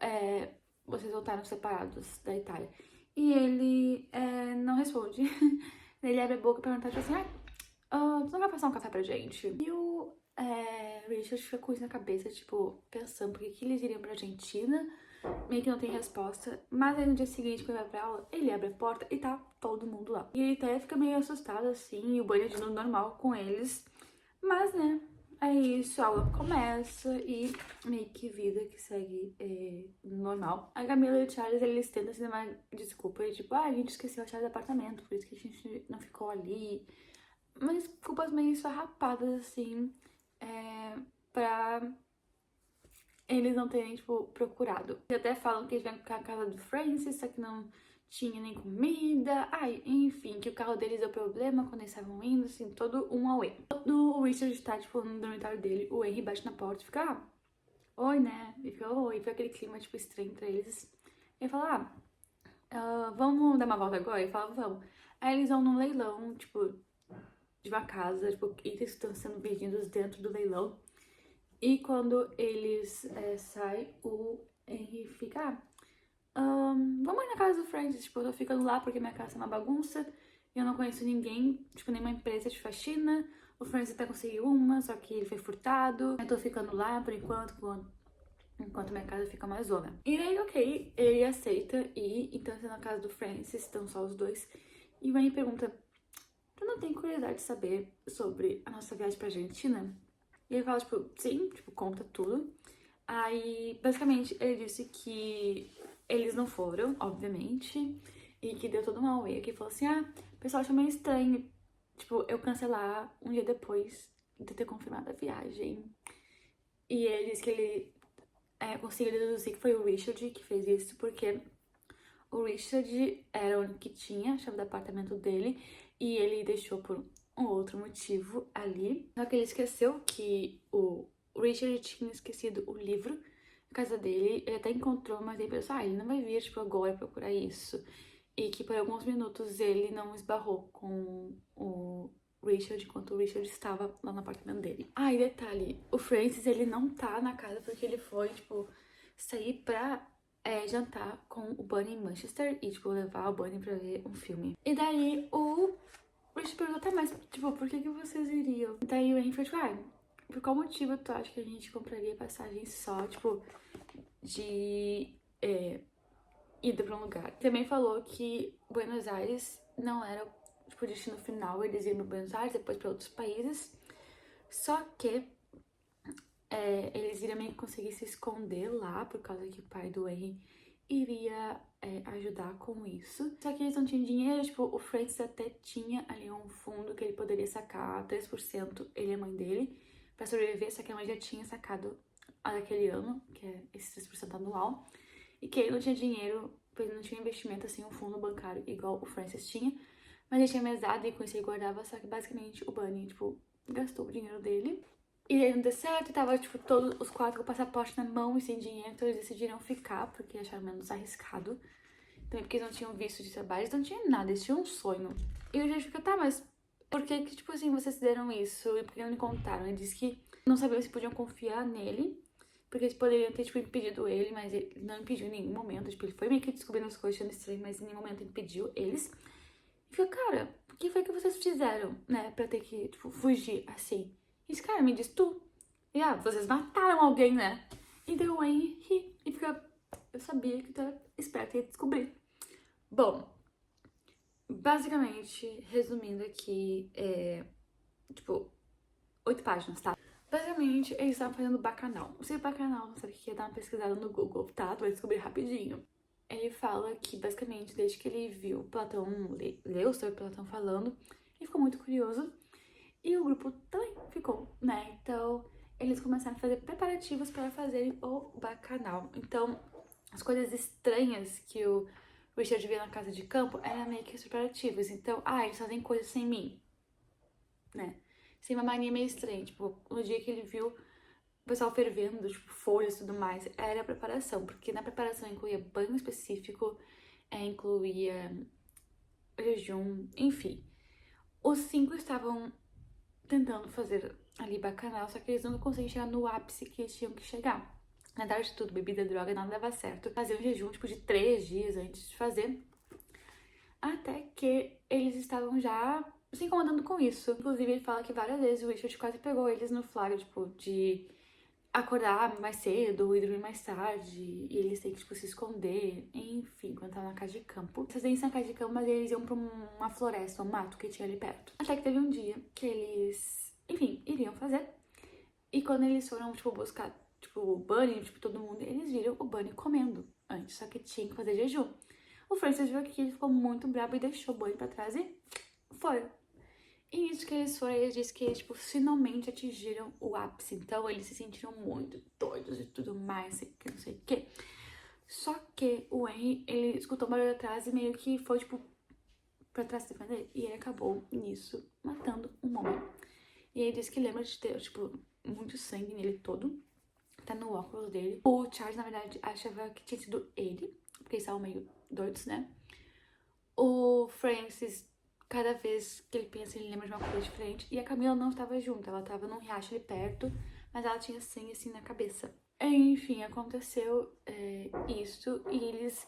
vocês voltaram separados da Itália? E ele não responde. Ele abre a boca e pergunta, tipo assim, tu não vai passar um café pra gente? E o Richard fica com isso na cabeça, tipo, pensando por que eles iriam pra Argentina, meio que não tem resposta. Mas aí no dia seguinte, quando ele vai pra aula, ele abre a porta e tá todo mundo lá. E ele até fica meio assustado, assim, e o Bunny agindo normal com eles. Mas, né, é isso, a aula começa e meio que vida que segue normal. A Camila e o Charles, eles tentam se dar uma desculpa, e tipo, a gente esqueceu a chave do apartamento, por isso que a gente não ficou ali. Mas desculpas meio esfarrapadas, assim, pra eles não terem, tipo, procurado. Eles até falam que eles vêm pra casa do Francis, só que não tinha nem comida, enfim, que o carro deles deu problema quando eles estavam indo, assim, todo um auê. Quando o Richard tá, tipo, no dormitório dele, o Henry bate na porta e fica, oi, né? E fica, oi, fica aquele clima, tipo, estranho pra eles. Ele fala, vamos dar uma volta agora? Ele fala, vamos. Aí eles vão num leilão, tipo, de uma casa, tipo, itens estão sendo vendidos dentro do leilão. E quando eles saem, o Henry fica, vamos ir na casa do Francis, tipo, eu tô ficando lá porque minha casa é uma bagunça, eu não conheço ninguém, tipo, nenhuma empresa de faxina, o Francis até conseguiu uma, só que ele foi furtado, eu tô ficando lá por enquanto minha casa fica mais zona. E aí, ok, ele aceita e então tá na casa do Francis, estão só os dois, e o Henry pergunta, tu não tem curiosidade de saber sobre a nossa viagem pra Argentina? E ele fala, tipo, sim, tipo, conta tudo. Aí, basicamente, ele disse que eles não foram, obviamente, e que deu todo um auê, que falou assim, o pessoal achou meio estranho, tipo, eu cancelar um dia depois de ter confirmado a viagem. E ele disse que ele conseguiu deduzir que foi o Richard que fez isso, porque o Richard era o único que tinha a chave do apartamento dele, e ele deixou por um outro motivo ali. Só que ele esqueceu que o Richard tinha esquecido o livro na casa dele. Ele até encontrou, mas ele pensou, ele não vai vir, tipo, agora procurar isso. E que por alguns minutos ele não esbarrou com o Richard enquanto o Richard estava lá no apartamento dele. E detalhe, o Francis, ele não tá na casa porque ele foi, tipo, sair pra jantar com o Bunny em Manchester e, tipo, levar o Bunny pra ver um filme. E daí o Richard perguntou, tá, mas, tipo, por que vocês iriam? Daí o Henry falou, tipo, por qual motivo tu acha que a gente compraria passagem só, tipo, de ida pra um lugar? Também falou que Buenos Aires não era, tipo, o destino final, eles iam pra Buenos Aires, depois pra outros países, só que eles iriam meio que conseguir se esconder lá, por causa que o pai do Henry iria ajudar com isso. Só que eles não tinham dinheiro, tipo, o Francis até tinha ali um fundo que ele poderia sacar 3%, ele e a mãe dele, pra sobreviver, só que a mãe já tinha sacado daquele ano, que é esse 3% anual, e que ele não tinha dinheiro, porque ele não tinha investimento, assim, um fundo bancário igual o Francis tinha, mas ele tinha mesada e com isso ele guardava, só que basicamente o Bunny, tipo, gastou o dinheiro dele. E aí não deu certo, tava, tipo, todos os quatro com o passaporte na mão e sem dinheiro, então eles decidiram ficar, porque acharam menos arriscado. Também porque eles não tinham visto de trabalho, eles não tinham nada, eles tinham um sonho. E o gente fica, tá, mas por que, tipo assim, vocês fizeram isso? E por que não me contaram? Ele disse que não sabiam se podiam confiar nele, porque eles poderiam ter, tipo, impedido ele, mas ele não impediu em nenhum momento. Tipo, ele foi meio que descobrindo as coisas, achando estranho, mas em nenhum momento impediu eles. E fica, cara, o que foi que vocês fizeram, né, pra ter que, tipo, fugir assim? E esse cara me diz tu. E vocês mataram alguém, né? E deu o Henry ri. E fica, eu sabia que tu era esperto e ia descobrir. Bom, basicamente, resumindo aqui, tipo, 8 páginas, tá? Basicamente, eles estavam fazendo bacanal. Se bacanal não sabe o que é, dar uma pesquisada no Google, tá? Tu vai descobrir rapidinho. Ele fala que, basicamente, desde que ele viu Platão, leu sobre Platão falando, ele ficou muito curioso. E o grupo também ficou, né? Então, eles começaram a fazer preparativos para fazerem o bacanal. Então, as coisas estranhas que o Richard via na casa de campo eram meio que os preparativos. Então, eles fazem coisas sem mim, né? Sem uma mania meio estranha. Tipo, no dia que ele viu o pessoal fervendo, tipo, folhas e tudo mais, era a preparação. Porque na preparação incluía banho específico, incluía jejum, enfim. Os 5 estavam tentando fazer ali bacanal, só que eles não conseguiam chegar no ápice que eles tinham que chegar. Na verdade, de tudo, bebida, droga, nada dava certo. Faziam um jejum, tipo, de 3 dias antes de fazer. Até que eles estavam já se incomodando com isso. Inclusive, ele fala que várias vezes o Richard quase pegou eles no flagra, tipo, de acordar mais cedo e dormir mais tarde. E eles têm que, tipo, se esconder. Enfim, quando tava na casa de campo. Vocês nem na casa de campo, mas eles iam pra uma floresta, um mato que tinha ali perto. Até que teve um dia que eles, enfim, iriam fazer. E quando eles foram, tipo, buscar, tipo, o Bunny, tipo, todo mundo, eles viram o Bunny comendo antes, só que tinha que fazer jejum. O Francis viu que ele ficou muito bravo e deixou o Bunny pra trás e foi. E isso que eles foram, eles disseram que eles, tipo, finalmente atingiram o ápice. Então, eles se sentiram muito doidos e tudo mais, que não sei o quê. Só que porque o Henry, ele escutou um barulho atrás e meio que foi, tipo, pra trás se defender. E ele acabou nisso, matando um homem. E ele disse que lembra de ter, tipo, muito sangue nele todo. Tá no óculos dele. O Charles, na verdade, achava que tinha sido ele, porque eles estavam meio doidos, né? O Francis, cada vez que ele pensa, ele lembra de uma coisa diferente. E a Camila não estava junto, ela estava num riacho ali perto, mas ela tinha sangue assim na cabeça. Enfim, aconteceu isso e eles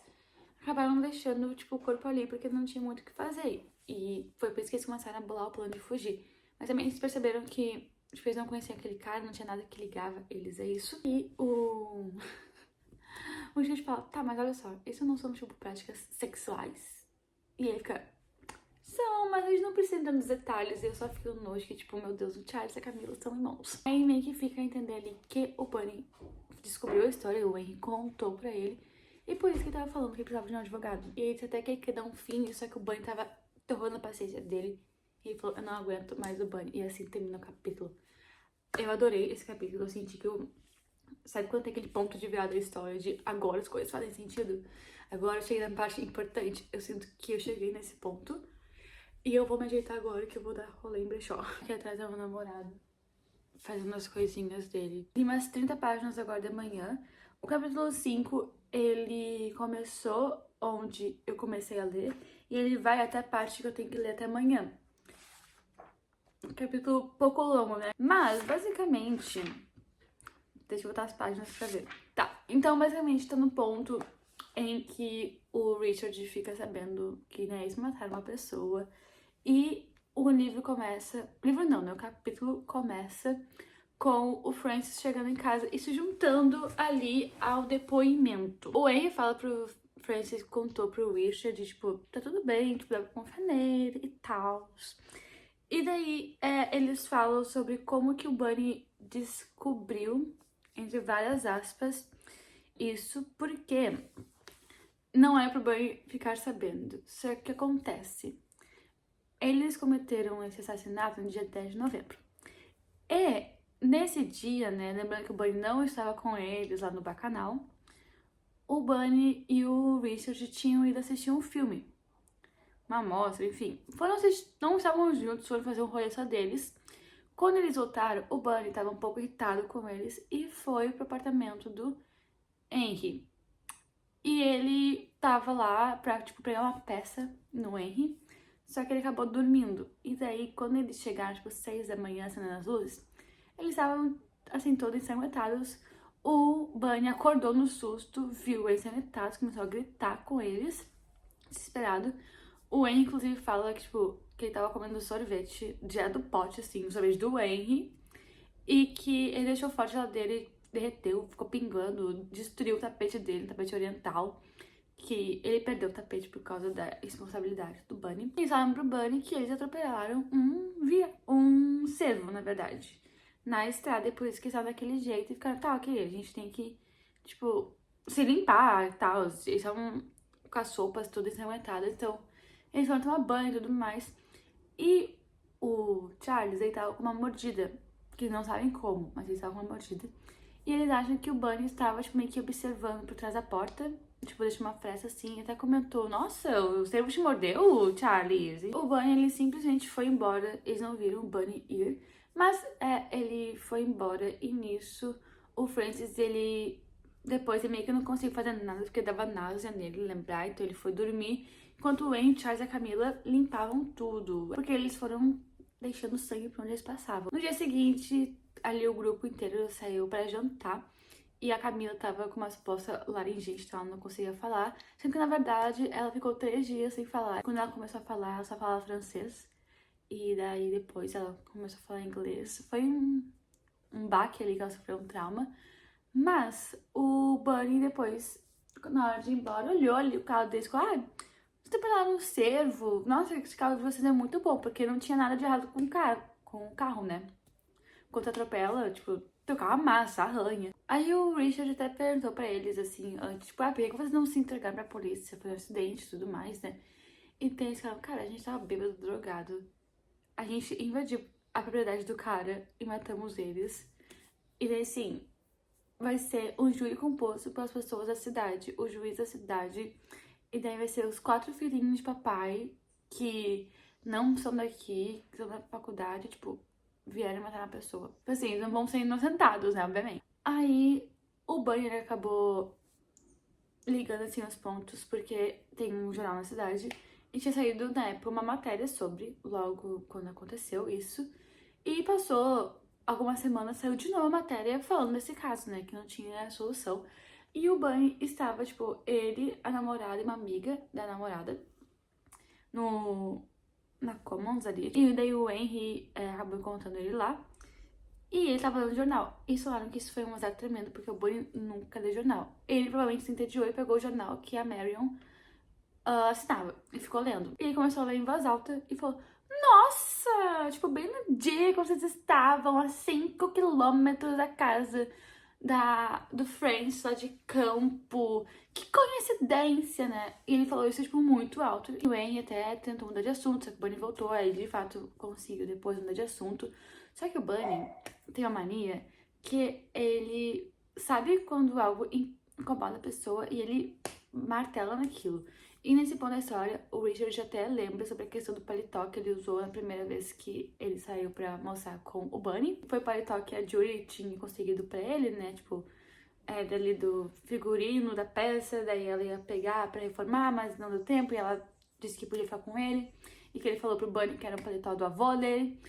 acabaram deixando, tipo, o corpo ali porque não tinha muito o que fazer. E foi por isso que eles começaram a bolar o plano de fugir. Mas também eles perceberam que, tipo, eles não conheciam aquele cara, não tinha nada que ligava eles a isso. E o juiz fala, tá, mas olha só, isso não são, tipo, práticas sexuais. E aí fica, são, mas eles não precisam dar nos detalhes. E eu só fico nojo que, tipo, meu Deus, o Charles e a Camila são irmãos. Aí meio que fica a entender ali que o Bunny descobriu a história, o Henry contou pra ele. E por isso que ele tava falando que ele precisava de um advogado. E ele disse até que ele queria dar um fim, só que o Bunny tava torrando a paciência dele. E ele falou, eu não aguento mais o Bunny. E assim termina o capítulo. Eu adorei esse capítulo, eu senti que eu... Sabe quando tem aquele ponto de virada da história de agora as coisas fazem sentido? Agora eu cheguei na parte importante. Eu sinto que eu cheguei nesse ponto. E eu vou me ajeitar agora que eu vou dar rolê em brechó. Aqui atrás é meu namorado, fazendo as coisinhas dele. Tem umas 30 páginas agora da manhã. O capítulo 5, ele começou onde eu comecei a ler. E ele vai até a parte que eu tenho que ler até amanhã. Um capítulo pouco longo, né? Mas, basicamente... Deixa eu botar as páginas pra ver. Tá, então basicamente tá no ponto em que o Richard fica sabendo que, né, eles mataram uma pessoa. E o livro começa... Livro não, né? O capítulo começa com o Francis chegando em casa e se juntando ali ao depoimento. O Henry fala pro Francis, contou pro Richard, tipo, tá tudo bem, tipo, dá pra confiar nele e tal. E daí eles falam sobre como que o Bunny descobriu, entre várias aspas, isso porque não é pro Bunny ficar sabendo. Só que acontece. Eles cometeram esse assassinato no dia 10 de novembro. E nesse dia, né, lembrando que o Bunny não estava com eles lá no Bacanal, o Bunny e o Richard tinham ido assistir um filme. Uma amostra, enfim. Não estavam juntos, foram fazer um rolê só deles. Quando eles voltaram, o Bunny estava um pouco irritado com eles e foi pro apartamento do Henry. E ele tava lá pra, tipo, pegar uma peça no Henry, só que ele acabou dormindo. E daí, quando eles chegaram, tipo, 6 da manhã, acendendo as luzes, eles estavam, assim, todos ensanguentados. O Bunny acordou no susto, viu eles ensanguentados, começou a gritar com eles, desesperado. O Henry, inclusive, fala que, tipo, que ele tava comendo sorvete já do pote, assim, o sorvete do Henry, e que ele deixou fora da geladeira e derreteu, ficou pingando, destruiu o tapete dele, o tapete oriental, que ele perdeu o tapete por causa da responsabilidade do Bunny. Eles falaram pro Bunny que eles atropelaram um cervo, na verdade, na estrada, e por isso que eles estavam daquele jeito, e ficaram, tá, ok, a gente tem que, tipo, se limpar e tal, eles estavam com as roupas todas ensanguentadas, então eles foram tomar banho e tudo mais. E o Charles, ele tava com uma mordida, que eles não sabem como, mas ele tava com uma mordida. E eles acham que o Bunny estava, tipo, meio que observando por trás da porta, tipo, deixou uma fresta assim, e até comentou, nossa, o cervo te mordeu, Charles? E o Bunny, ele simplesmente foi embora, eles não viram o Bunny ir, mas ele foi embora e nisso o Francis, depois ele meio que não conseguiu fazer nada, porque dava náusea nele, lembrar, então ele foi dormir, enquanto o Wayne, Charles e a Camila limpavam tudo, porque eles foram deixando sangue por onde eles passavam. No dia seguinte, ali o grupo inteiro saiu pra jantar e a Camila tava com uma suposta laringite, então ela não conseguia falar, sendo que na verdade ela ficou 3 dias sem falar. Quando ela começou a falar, ela só falava francês e daí depois ela começou a falar inglês. Foi um baque ali que ela sofreu um trauma, mas o Bunny depois, na hora de ir embora, olhou ali o carro dele e falou, ah, vocês atropelaram um cervo. Nossa, esse carro de vocês é muito bom, porque não tinha nada de errado com o carro, né? Quando atropela, tipo, teu carro amassa, arranha. Aí o Richard até perguntou pra eles, assim, antes, tipo, por que vocês não se entregaram pra polícia? Foi um acidente e tudo mais, né? E tem eles falaram, cara, a gente tava bêbado, drogado. A gente invadiu a propriedade do cara e matamos eles. E daí, assim, vai ser um júri composto pelas pessoas da cidade, o juiz da cidade, e daí vai ser os 4 filhinhos de papai que não são daqui, que são da faculdade, tipo, vieram matar uma pessoa. Tipo assim, eles não vão ser inocentados, né, obviamente. Aí o Bunny ele acabou ligando assim os pontos, porque tem um jornal na cidade e tinha saído na época uma matéria sobre, logo quando aconteceu isso. E passou algumas semanas, saiu de novo a matéria falando desse caso, né, que não tinha solução. E o Bunny estava, tipo, ele, a namorada e uma amiga da namorada na Commons ali. E daí o Henry acabou encontrando ele lá. E ele tava lendo jornal. E falaram que isso foi um azar tremendo, porque o Bunny nunca lê jornal. Ele provavelmente se entediou e pegou o jornal que a Marion assinava e ficou lendo. E ele começou a ler em voz alta e falou: Nossa! Tipo, bem no dia que vocês estavam a 5 quilômetros da casa do Friends, lá de campo. Que coincidência, né? E ele falou isso, tipo, muito alto. E o Wayne até tentou mudar de assunto, só que o Bunny voltou. Aí, de fato, conseguiu depois mudar de assunto. Só que o Bunny tem uma mania que ele sabe quando algo incomoda a pessoa e ele martela naquilo. E nesse ponto da história, o Richard até lembra sobre a questão do paletó que ele usou na primeira vez que ele saiu pra almoçar com o Bunny. Foi o paletó que a Julie tinha conseguido pra ele, né? Tipo, dali do figurino, da peça, daí ela ia pegar pra reformar, mas não deu tempo e ela disse que podia ficar com ele. E que ele falou pro Bunny que era um paletó do avô dele.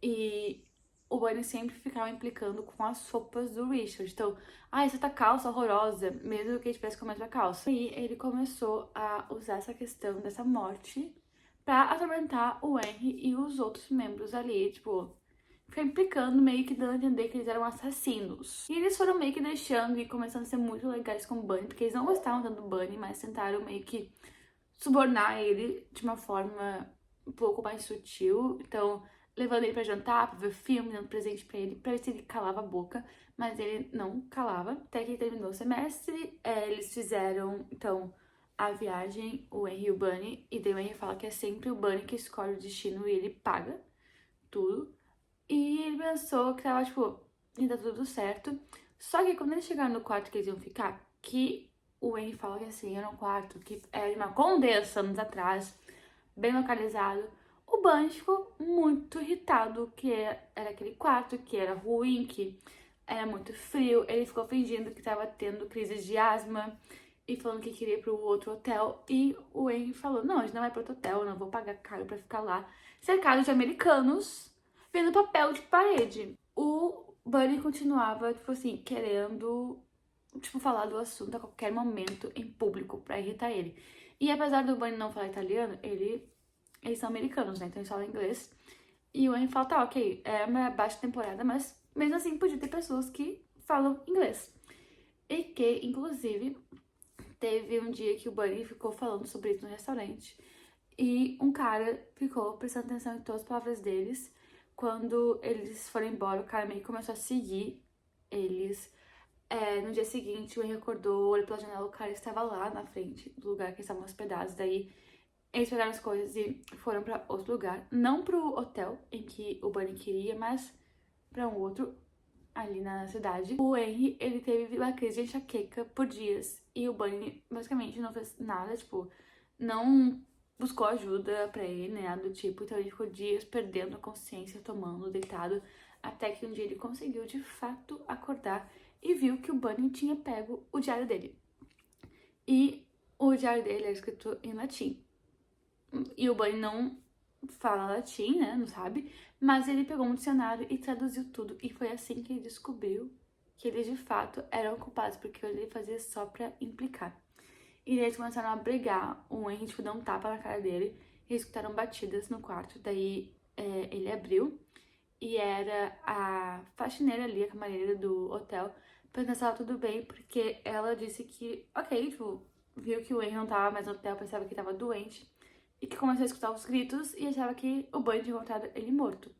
E o Bunny sempre ficava implicando com as roupas do Richard. Então, essa tá calça horrorosa, mesmo que ele tivesse com a mesma calça. E ele começou a usar essa questão dessa morte pra atormentar o Henry e os outros membros ali, tipo, ficar implicando, meio que dando a entender que eles eram assassinos. E eles foram meio que deixando e começando a ser muito legais com o Bunny, porque eles não gostavam tanto do Bunny, mas tentaram meio que subornar ele de uma forma um pouco mais sutil. Então, levando ele pra jantar, pra ver filme, dando presente pra ele, pra ver se ele calava a boca. Mas ele não calava. Até que ele terminou o semestre, eles fizeram, então, a viagem, o Henry e o Bunny. E daí o Henry fala que é sempre o Bunny que escolhe o destino e ele paga tudo. E ele pensou que tava, tipo, ia dar tudo certo. Só que quando eles chegaram no quarto que eles iam ficar, que o Henry fala que assim, era um quarto que era de uma condessa anos atrás, bem localizado. O Bunny ficou muito irritado que era aquele quarto, que era ruim, que era muito frio. Ele ficou fingindo que tava tendo crise de asma e falando que queria ir pro outro hotel. E o Henry falou: Não, a gente não vai pro outro hotel, eu não vou pagar caro pra ficar lá, cercado de americanos, vendo papel de parede. O Bunny continuava, tipo assim, querendo, tipo, falar do assunto a qualquer momento em público pra irritar ele. E apesar do Bunny não falar italiano, eles são americanos, né? Então eles falam inglês. E o Henry fala, tá, ok, é uma baixa temporada, mas mesmo assim podia ter pessoas que falam inglês. E que, inclusive, teve um dia que o Bunny ficou falando sobre isso no restaurante. E um cara ficou prestando atenção em todas as palavras deles. Quando eles foram embora, o cara meio que começou a seguir eles. No dia seguinte, o Henry acordou, olhou pela janela, o cara estava lá na frente do lugar que eles estavam hospedados. Daí, eles pegaram as coisas e foram pra outro lugar. Não pro hotel em que o Bunny queria, mas pra um outro ali na cidade. O Henry, ele teve uma crise de enxaqueca por dias. E o Bunny, basicamente, não fez nada, tipo, não buscou ajuda pra ele, né, nada do tipo. Então ele ficou dias perdendo a consciência, tomando, deitado, até que um dia ele conseguiu, de fato, acordar e viu que o Bunny tinha pego o diário dele. E o diário dele era escrito em latim. E o Bunny não fala latim, né, não sabe, mas ele pegou um dicionário e traduziu tudo. E foi assim que ele descobriu que eles, de fato, eram culpados, porque ele fazia só pra implicar. E eles começaram a brigar, o Henry, tipo, deu um tapa na cara dele, e escutaram batidas no quarto. Daí ele abriu, e era a faxineira ali, a camareira do hotel, perguntando se tava tudo bem, porque ela disse que, ok, tipo, viu que o Henry não tava mais no hotel, pensava que tava doente, e que começou a escutar os gritos e achava que o Bunny tinha encontrado ele morto.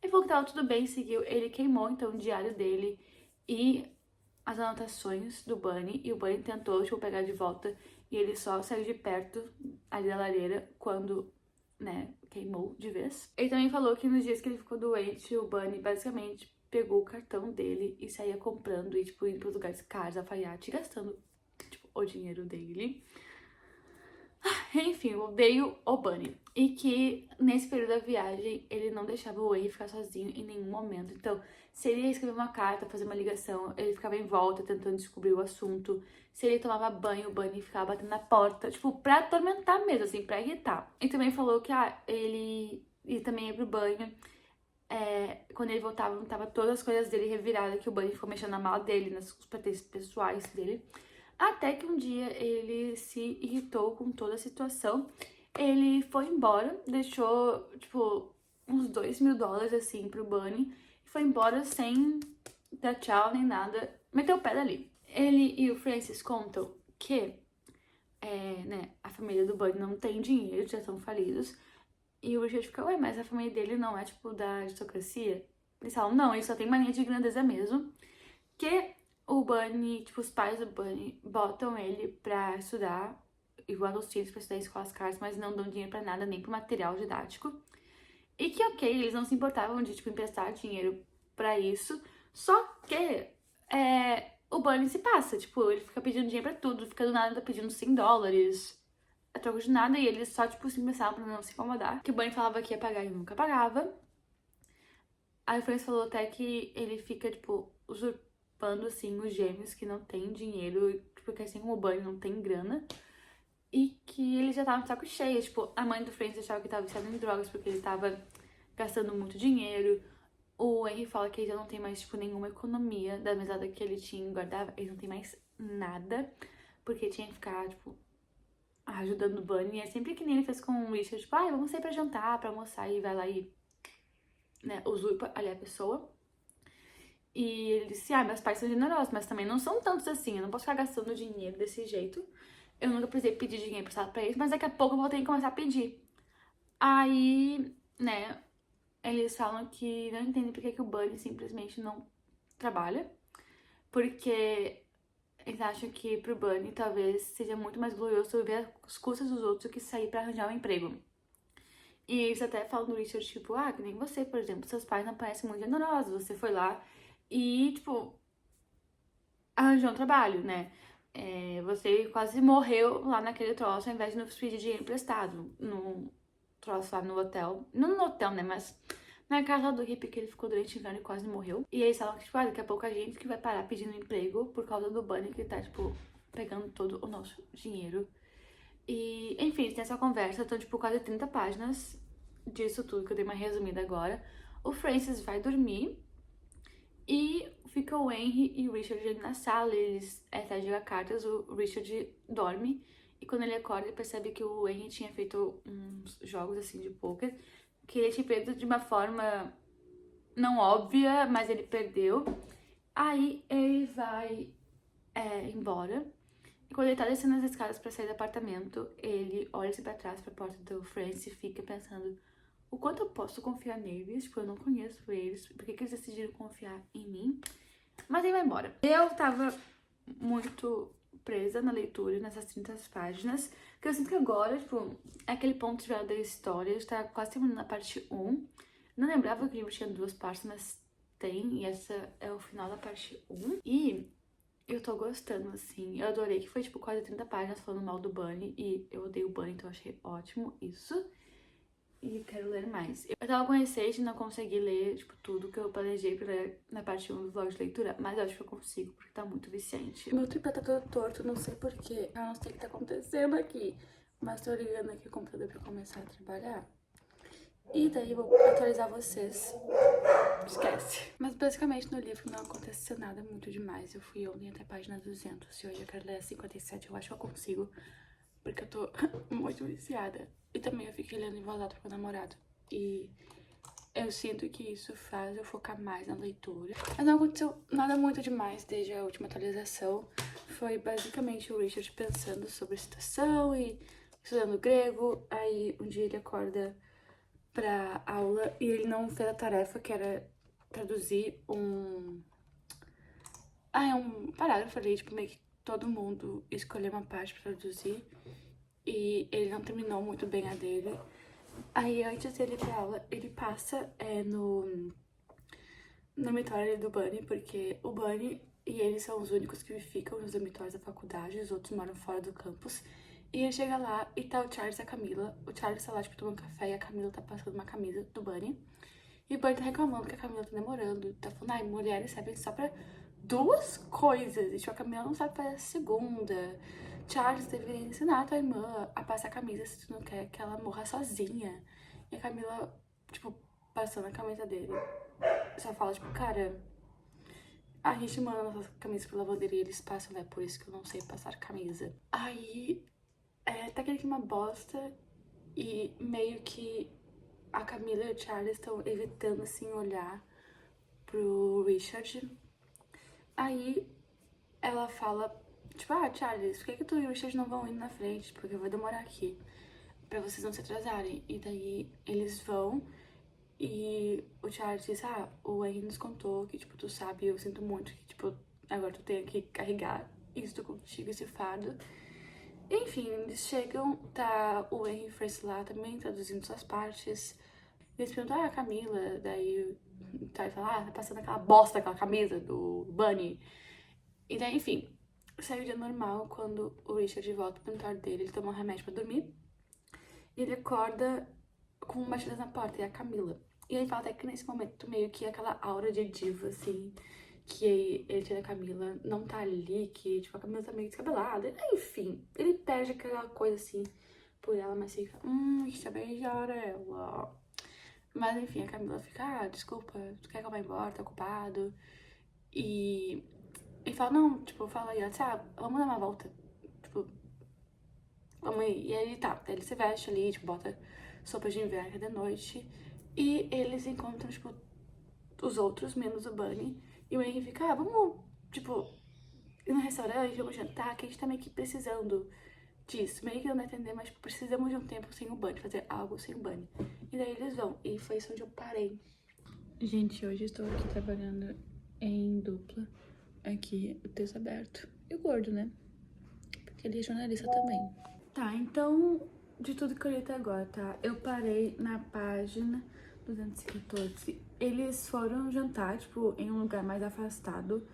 Ele falou que tava tudo bem, seguiu, ele queimou então o diário dele e as anotações do Bunny, e o Bunny tentou, tipo, pegar de volta, e ele só saiu de perto ali da lareira quando, né, queimou de vez. Ele também falou que nos dias que ele ficou doente, o Bunny basicamente pegou o cartão dele e saía comprando e, tipo, indo pros lugares caros, alfaiate, gastando, tipo, o dinheiro dele. Enfim, eu odeio o Bunny. E que nesse período da viagem ele não deixava o Henry ficar sozinho em nenhum momento. Então, se ele ia escrever uma carta, fazer uma ligação, ele ficava em volta tentando descobrir o assunto. Se ele tomava banho, o Bunny ficava batendo na porta, tipo, pra atormentar mesmo, assim, pra irritar. E também falou que, ele também ia pro banho. Quando ele voltava, tava todas as coisas dele reviradas, que o Bunny ficou mexendo na mala dele, nos pertences pessoais dele. Até que um dia ele se irritou com toda a situação. Ele foi embora, deixou, tipo, uns $2.000, assim, pro Bunny. E foi embora sem dar tchau nem nada. Meteu o pé dali. Ele e o Francis contam que, a família do Bunny não tem dinheiro, já estão falidos. E o Richard fica, ué, mas a família dele não é, tipo, da aristocracia? Eles falam, não, ele só tem mania de grandeza mesmo. Que o Bunny, tipo, os pais do Bunny botam ele pra estudar, igual os filhos pra estudar em escolas caras, mas não dão dinheiro pra nada, nem pro material didático. E que, ok, eles não se importavam de, tipo, emprestar dinheiro pra isso, só que o Bunny se passa, tipo, ele fica pedindo dinheiro pra tudo, fica do nada pedindo $100, a troco de nada, e eles só, tipo, se pensavam pra não se incomodar. Que o Bunny falava que ia pagar e nunca pagava. Aí o Francis falou até que ele fica, tipo, usurpando, assim, os gêmeos que não tem dinheiro, porque assim como o Bunny não tem grana. E que ele já tava de saco cheio, tipo, a mãe do Francis achava que tava viciado em drogas porque ele tava gastando muito dinheiro. O Henry fala que ele já não tem mais, tipo, nenhuma economia da mesada que ele tinha e guardava. Ele não tem mais nada, porque tinha que ficar, tipo, ajudando o Bunny. E é sempre que nem ele fez com o Richard, tipo, vamos sair pra jantar, pra almoçar, e vai lá e, usurpa ali a pessoa. E ele disse, meus pais são generosos, mas também não são tantos assim, eu não posso ficar gastando dinheiro desse jeito. Eu nunca precisei pedir dinheiro emprestado pra eles, mas daqui a pouco eu vou ter que começar a pedir. Aí, eles falam que não entendem porque que o Bunny simplesmente não trabalha. Porque eles acham que pro Bunny talvez seja muito mais glorioso viver as custas dos outros do que sair pra arranjar um emprego. E eles até falam do Richard, tipo, que nem você, por exemplo, seus pais não parecem muito generosos, você foi lá e, tipo, arranjou um trabalho, né? Você quase morreu lá naquele troço ao invés de nos pedir dinheiro emprestado no troço lá no hotel. Não no hotel, né? Mas na casa do hippie que ele ficou durante o inverno e quase morreu. E eles falam que, tipo, daqui a pouco a gente que vai parar pedindo emprego por causa do Bunny que tá, tipo, pegando todo o nosso dinheiro. E, enfim, tem essa conversa, então, tipo, quase 30 páginas disso tudo que eu dei uma resumida agora. O Francis vai dormir e fica o Henry e o Richard ali na sala, eles até jogam cartas, o Richard dorme e quando ele acorda ele percebe que o Henry tinha feito uns jogos assim de poker, que ele tinha feito de uma forma não óbvia, mas ele perdeu. Aí ele vai embora e quando ele tá descendo as escadas pra sair do apartamento, ele olha assim pra trás, pra porta do Francis e fica pensando o quanto eu posso confiar neles, tipo, eu não conheço eles, por que eles decidiram confiar em mim? Mas aí vai embora. Eu tava muito presa na leitura, nessas 30 páginas, que eu sinto que agora, tipo, é aquele ponto já da história, está quase terminando a parte 1. Não lembrava que o livro tinha 2 partes, mas tem, e essa é o final da parte 1. E eu tô gostando, assim, eu adorei que foi, tipo, quase 30 páginas falando mal do Bunny, e eu odeio o Bunny, então eu achei ótimo isso. E quero ler mais. Eu tava com receio de não conseguir ler, tipo, tudo que eu planejei pra ler na parte 1 do vlog de leitura, mas eu acho que eu consigo, porque tá muito viciante. Meu tripé tá todo torto, não sei porquê. Eu não sei o que tá acontecendo aqui, mas tô ligando aqui o computador pra começar a trabalhar. E daí eu vou atualizar vocês. Esquece. Mas basicamente no livro não aconteceu nada muito demais. Eu fui ontem até a página 200 e hoje eu quero ler a 57, eu acho que eu consigo, porque eu tô muito viciada. E também eu fiquei lendo em voz alta pro meu namorado. E eu sinto que isso faz eu focar mais na leitura. Mas não aconteceu nada muito demais desde a última atualização. Foi basicamente o Richard pensando sobre a situação e estudando grego. Aí um dia ele acorda pra aula e ele não fez a tarefa que era traduzir um parágrafo ali, tipo, meio que todo mundo escolheu uma parte pra traduzir. E ele não terminou muito bem a dele. Aí antes dele ir pra aula, ele passa no dormitório do Bunny, porque o Bunny e ele são os únicos que ficam nos dormitórios da faculdade, os outros moram fora do campus. E ele chega lá e tá o Charles e a Camila. O Charles tá lá, tipo, tomando café e a Camila tá passando uma camisa do Bunny. E o Bunny tá reclamando que a Camila tá demorando. Tá falando, ai, mulheres servem só pra 2 coisas. E, tipo, a Camila não sabe fazer a segunda. Charles deveria ensinar a tua irmã a passar a camisa se tu não quer que ela morra sozinha. E a Camila, tipo, passando a camisa dele. Só fala, tipo, cara, a gente manda nossas camisas pro lavanderia e eles passam, né? Por isso que eu não sei passar camisa. Aí, tá aquele clima bosta e meio que a Camila e o Charles estão evitando, assim, olhar pro Richard. Aí, ela fala, tipo, ah, Charles, por que tu e o Richard não vão indo na frente? Porque vai demorar aqui, pra vocês não se atrasarem. E daí, eles vão e o Charles diz, ah, o Henry nos contou que, tipo, tu sabe, eu sinto muito que, tipo, agora tu tem que carregar isso contigo, esse fardo. Enfim, eles chegam, tá o Henry First lá também, traduzindo suas partes. Eles perguntam, ah, a Camila, daí o Charles fala, ah, tá passando aquela bosta, aquela camisa do Bunny. E daí, enfim, sai o dia normal quando o Richard volta pro dormitório dele, ele toma um remédio pra dormir. E ele acorda com batidas na porta, e é a Camila. E ele fala até que nesse momento, meio que aquela aura de diva, assim, que ele tinha da Camila não tá ali, que, tipo, a Camila tá meio descabelada. Enfim, ele perde aquela coisa, assim, por ela, mas fica, deixa eu beijar ela. Mas, enfim, a Camila fica, ah, desculpa, tu quer que eu vá embora, tá ocupado? E ele fala, não, tipo, fala aí, ó, sabe, vamos dar uma volta. Tipo, vamos aí. E aí, tá, ele se veste ali, tipo, bota sopa de inverno de noite. E eles encontram, tipo, os outros, menos o Bunny. E o Henry fica, ah, vamos, tipo, ir no restaurante, vamos jantar, que a gente tá meio que precisando disso. Meio que não vai entender, mas tipo, precisamos de um tempo sem o Bunny, fazer algo sem o Bunny. E daí eles vão. E foi isso onde eu parei. Gente, hoje estou aqui trabalhando em dupla. Aqui, o texto aberto. E o gordo, né? Porque ele é jornalista também. Tá, então, de tudo que eu li até agora, tá? Eu parei na página 214. Eles foram jantar, tipo, em um lugar mais afastado.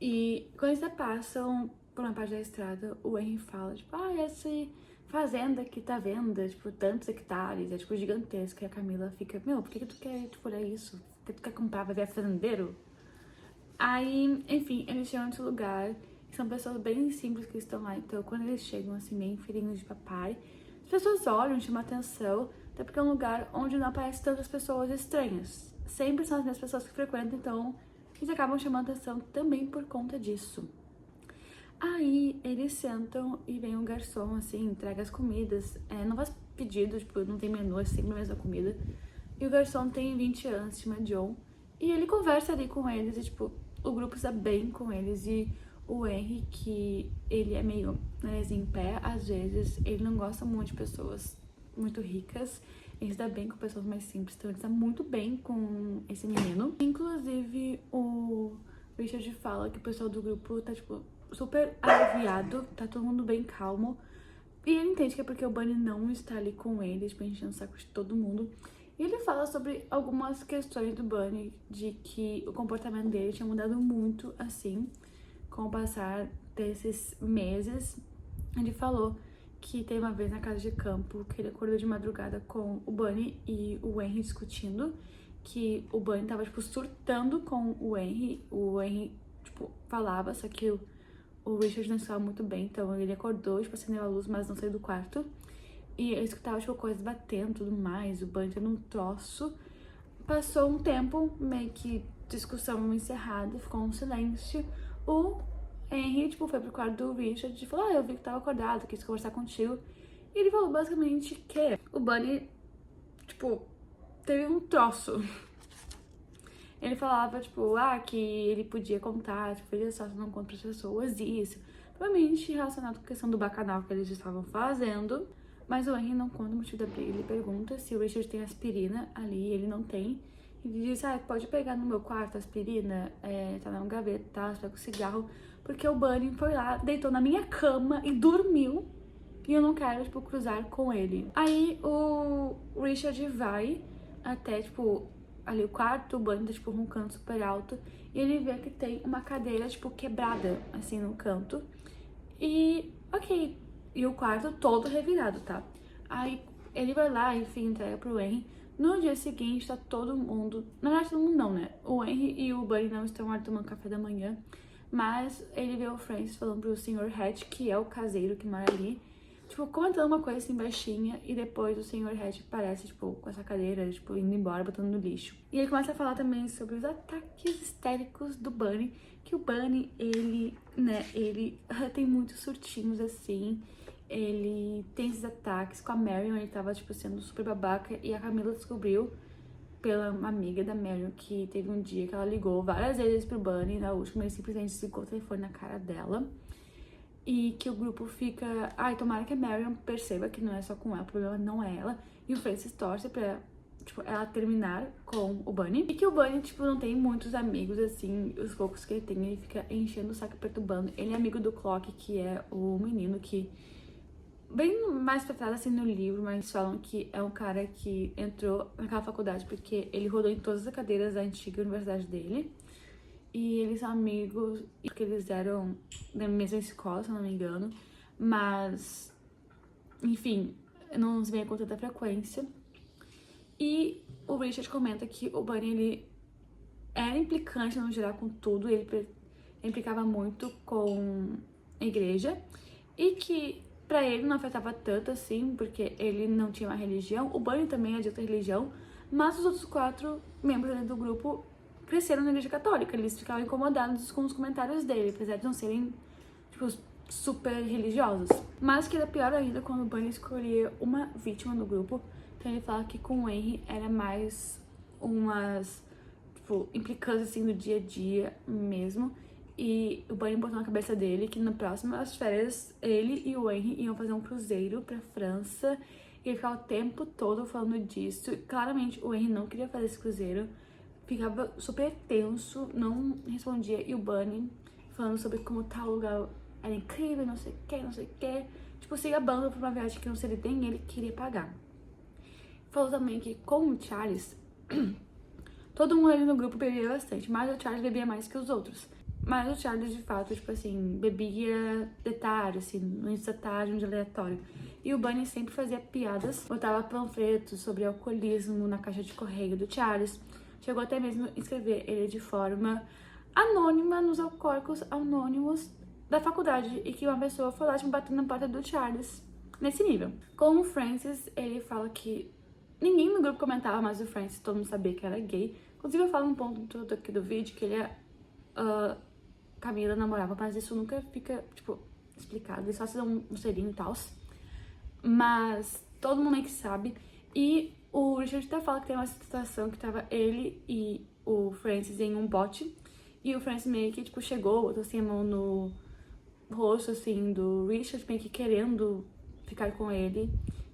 E quando eles passam por uma parte da estrada, o Henry fala, tipo, ah, essa fazenda que tá vendo, tipo, tantos hectares, é, tipo, gigantesca. E a Camila fica, meu, por que tu quer, tipo, olhar isso? Por que tu quer comprar, vai ver fazendeiro? Aí, enfim, eles chegam nesse lugar. São pessoas bem simples que estão lá. Então, quando eles chegam, assim, meio filhinhos de papai, as pessoas olham, chamam atenção. Até porque é um lugar onde não aparecem tantas pessoas estranhas. Sempre são as mesmas pessoas que frequentam, então eles acabam chamando atenção também por conta disso. Aí, eles sentam e vem um garçom, assim, entrega as comidas. Não faz pedido, tipo, não tem menu, é sempre a mesma comida. E o garçom tem 20 anos, se chama John. E ele conversa ali com eles e, tipo, o grupo está bem com eles. E o Henry, que ele é meio nariz em pé, às vezes, ele não gosta muito de pessoas muito ricas. Ele se dá bem com pessoas mais simples, então ele está muito bem com esse menino. Inclusive, o Richard fala que o pessoal do grupo tá, tipo, super aliviado, tá todo mundo bem calmo. E ele entende que é porque o Bunny não está ali com ele, tipo, enchendo o saco de todo mundo. E ele fala sobre algumas questões do Bunny, de que o comportamento dele tinha mudado muito, assim, com o passar desses meses. Ele falou que teve uma vez na casa de campo que ele acordou de madrugada com o Bunny e o Henry discutindo, que o Bunny tava, tipo, surtando com o Henry, tipo, falava, só que o Richard não estava muito bem, então ele acordou, tipo, acendeu a luz, mas não saiu do quarto. E eu escutava, tipo, coisas batendo e tudo mais, o Bunny tendo um troço. Passou um tempo, meio que discussão encerrada, ficou um silêncio. O Henry, tipo, foi pro quarto do Richard e falou, ah, eu vi que tava acordado, quis conversar contigo. E ele falou basicamente que o Bunny, tipo, teve um troço. Ele falava, tipo, ah, que ele podia contar, tipo, ele só não conta pras pessoas isso. Provavelmente relacionado com a questão do bacanal que eles estavam fazendo. Mas o Henry não conta o motivo da briga. Ele pergunta se o Richard tem aspirina ali, ele não tem. Ele diz, ah, pode pegar no meu quarto a aspirina, tá na gaveta, tá, pega o cigarro. Porque o Bunny foi lá, deitou na minha cama e dormiu. E eu não quero, tipo, cruzar com ele. Aí o Richard vai até, tipo, ali o quarto, o Bunny tá, tipo, roncando super alto. E ele vê que tem uma cadeira, tipo, quebrada, assim, no canto. E, ok. E o quarto todo revirado, tá? Aí ele vai lá, enfim, entrega pro Henry. No dia seguinte, tá todo mundo... Na verdade, todo mundo não, né? O Henry e o Bunny não estão lá tomando café da manhã. Mas ele vê o Francis falando pro Sr. Hatch, que é o caseiro que mora ali, tipo, comentando uma coisa assim baixinha, e depois o Sr. Hatch aparece, tipo, com essa cadeira, tipo, indo embora, botando no lixo. E ele começa a falar também sobre os ataques histéricos do Bunny, que o Bunny, ele, né, ele tem muitos surtinhos assim, ele tem esses ataques. Com a Marion, ele tava, tipo, sendo super babaca, e a Camila descobriu pela amiga da Marion que teve um dia que ela ligou várias vezes pro Bunny, na última ele simplesmente desligou o telefone na cara dela. E que o grupo fica... Ai, tomara que a Marion perceba que não é só com ela, o problema não é ela. E o Francis torce pra, tipo, ela terminar com o Bunny. E que o Bunny, tipo, não tem muitos amigos, assim, os poucos que ele tem, ele fica enchendo o saco, perturbando. Ele é amigo do Clock, que é o menino que... Bem mais tratado assim no livro, mas falam que é um cara que entrou naquela faculdade porque ele rodou em todas as cadeiras da antiga universidade dele. E eles são amigos, porque eles eram da mesma escola, se eu não me engano. Mas, enfim, não se vê com tanta frequência. E o Richard comenta que o Bunny, ele era implicante no geral com tudo. Ele implicava muito com a igreja. E que pra ele não afetava tanto assim, porque ele não tinha uma religião. O Bunny também é de outra religião. Mas os outros 4 membros do grupo cresceram na igreja católica, eles ficavam incomodados com os comentários dele, apesar de não serem, tipo, super religiosos. Mas que era pior ainda quando o Bunny escolhia uma vítima do grupo. Então ele fala que com o Henry era mais umas, tipo, implicâncias assim do dia a dia mesmo. E o Bunny botou na cabeça dele que na próxima férias ele e o Henry iam fazer um cruzeiro pra França. E ele ficava o tempo todo falando disso. E, claramente o Henry não queria fazer esse cruzeiro. Ficava super tenso, não respondia. E o Bunny falando sobre como tal lugar era incrível, não sei o que, não sei o que. Tipo, se gabando por uma viagem que não seria nem ele que queria pagar. Falou também que com o Charles, todo mundo ali no grupo bebia bastante, mas o Charles bebia mais que os outros. Mas o Charles, de fato, tipo assim, bebia de tarde, assim, no início da tarde, um dia aleatório. E o Bunny sempre fazia piadas, botava panfletos sobre alcoolismo na caixa de correio do Charles. Chegou até mesmo a escrever ele de forma anônima nos alcoólicos anônimos da faculdade. E que uma pessoa foi lá, tipo, batendo na porta do Charles, nesse nível. Com o Francis, ele fala que ninguém no grupo comentava mais o Francis, todo mundo sabia que era gay. Inclusive, eu falo um ponto aqui do vídeo, que ele é... Camila namorava, mas isso nunca fica, tipo, explicado. Ele só se dá um selinho e tal. Mas todo mundo meio que sabe. E o Richard até fala que tem uma situação que tava ele e o Francis em um bote. E o Francis meio que, tipo, chegou, botou assim a mão no rosto, assim, do Richard, meio que querendo ficar com ele.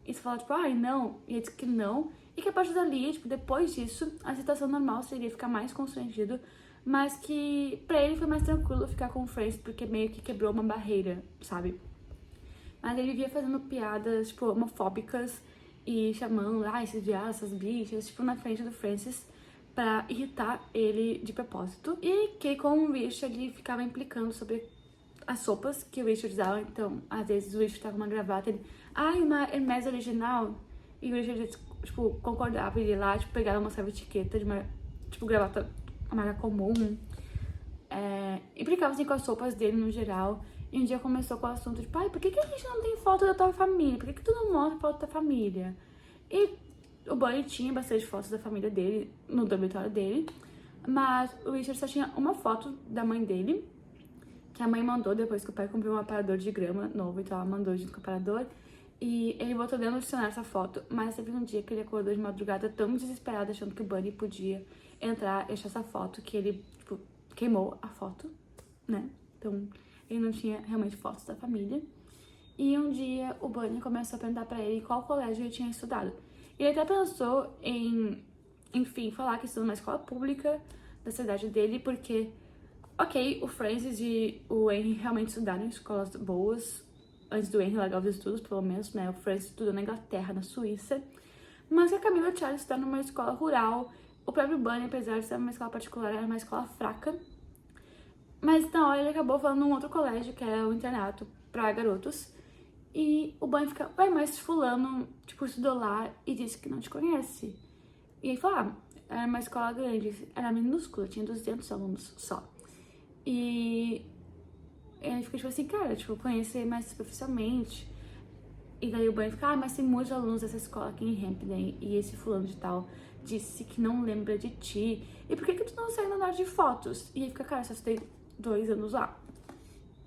E você fala, tipo, ai, não. E ele disse que não. E que a partir dali, tipo, depois disso, a situação normal seria ficar mais constrangido. Mas que pra ele foi mais tranquilo ficar com o Francis, porque meio que quebrou uma barreira, sabe? Mas ele vivia fazendo piadas, tipo, homofóbicas e chamando, esses viados, essas bichas, tipo, na frente do Francis pra irritar ele de propósito. E que com o Richard ele ficava implicando sobre as sopas que o Richard usava. Então, às vezes o Richard tava com uma gravata, ele, uma Hermès original. E o Richard, tipo, concordava, ele ia lá, tipo, pegava uma etiqueta de uma, tipo, gravata, uma marca comum. Implicava assim com as sopas dele no geral. E um dia começou com o assunto de, pai, por que a gente não tem foto da tua família? Por que tu não mostra foto da família? E o Bunny tinha bastante fotos da família dele no dormitório dele, mas o Richard só tinha uma foto da mãe dele, que a mãe mandou depois que o pai comprou um aparador de grama novo, então ela mandou junto com o aparador. E ele botou dentro do dicionário essa foto, mas teve um dia que ele acordou de madrugada tão desesperado, achando que o Bunny podia entrar e achar essa foto, que ele, tipo, queimou a foto, né? Então, ele não tinha realmente fotos da família. E um dia o Bunny começou a perguntar pra ele qual colégio ele tinha estudado. Ele até pensou em, enfim, falar que estudou numa escola pública da cidade dele, porque, ok, o Francis e o Henry realmente estudaram em escolas boas, antes do Henry largar os estudos, pelo menos, né? O Francis estudou na Inglaterra, na Suíça. Mas a Camila e o Charles estudaram numa escola rural, o próprio Bunny, apesar de ser uma escola particular, era uma escola fraca. Mas na hora ele acabou falando num outro colégio, que era o internato pra garotos. E o Bunny fica, ué, mas fulano, tipo, estudou lá e disse que não te conhece. E ele falou, era uma escola grande, era minúscula, tinha 200 alunos só. E ele fica tipo assim, cara, tipo, conhecer mais superficialmente. E daí o Bunny fica, mas tem muitos alunos dessa escola aqui em Hampden e esse fulano de tal disse que não lembra de ti. E por que que tu não saiu na hora de fotos? E ele fica, cara, só estudei 2 anos lá.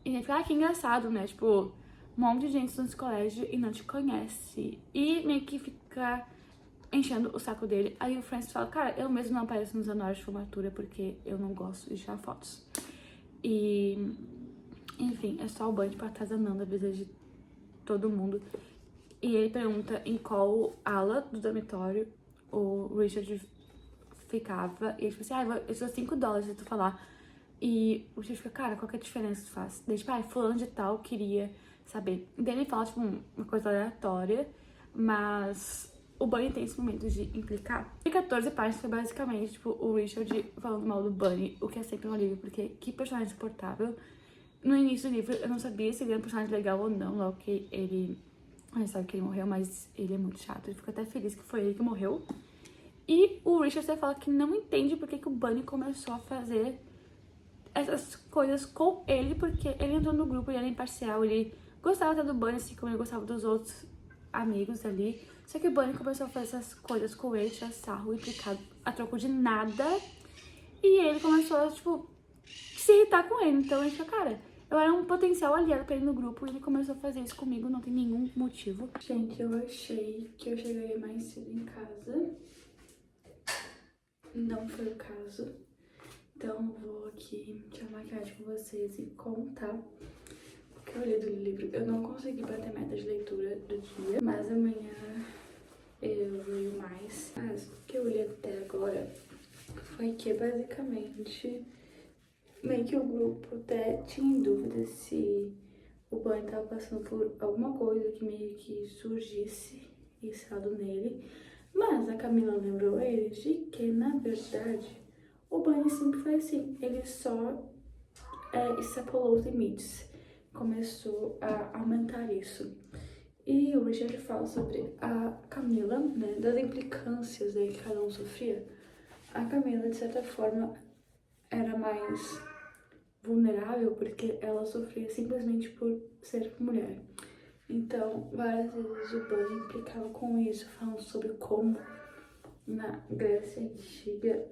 E ele fica, que engraçado, né? Tipo, um monte de gente estuda nesse colégio e não te conhece. E meio que fica enchendo o saco dele. Aí o Francis fala, cara, eu mesmo não apareço nos anuários de formatura porque eu não gosto de tirar fotos. E, enfim, é só o Bunny pra atazanando a vida de todo mundo. E ele pergunta em qual ala do dormitório o Richard ficava. E ele fica assim, eu sou $5 se tu falar. E o Richard fica, cara, qual que é a diferença que tu faz? Daí, tipo, fulano de tal queria saber. E daí ele fala, tipo, uma coisa aleatória, mas o Bunny tem esse momento de implicar. E 14 páginas foi basicamente, tipo, o Richard falando mal do Bunny, o que é sempre um alívio, porque que personagem insuportável. No início do livro eu não sabia se ele era um personagem legal ou não, logo que ele... A gente sabe que ele morreu, mas ele é muito chato. Ele fica até feliz que foi ele que morreu. E o Richard até fala que não entende porque que o Bunny começou a fazer essas coisas com ele, porque ele entrou no grupo, ele era imparcial, ele gostava até do Bunny, assim como ele gostava dos outros amigos ali. Só que o Bunny começou a fazer essas coisas com ele, tirar sarro, implicar a troco de nada. E ele começou a, tipo, se irritar com ele. Então ele fica, cara, eu era um potencial aliado pra ele no grupo e ele começou a fazer isso comigo, não tem nenhum motivo. Gente, eu achei que eu chegaria mais cedo em casa. Não foi o caso. Então vou aqui tirar maquiagem com vocês e contar o que eu li do livro. Eu não consegui bater meta de leitura do dia, mas amanhã eu leio mais. Mas o que eu li até agora foi que basicamente meio que o grupo até tinha dúvida se o Bunny tava passando por alguma coisa que meio que surgisse esse lado nele. Mas a Camila lembrou eles de que, na verdade, o Bunny sempre foi assim. Ele só extrapolou os limites. Começou a aumentar isso. E o Richard fala sobre a Camila, né, das implicâncias aí que cada um sofria. A Camila, de certa forma, era mais vulnerável porque ela sofria simplesmente por ser mulher. Então, várias vezes o Bunny implicava com isso, falando sobre como na Grécia Antiga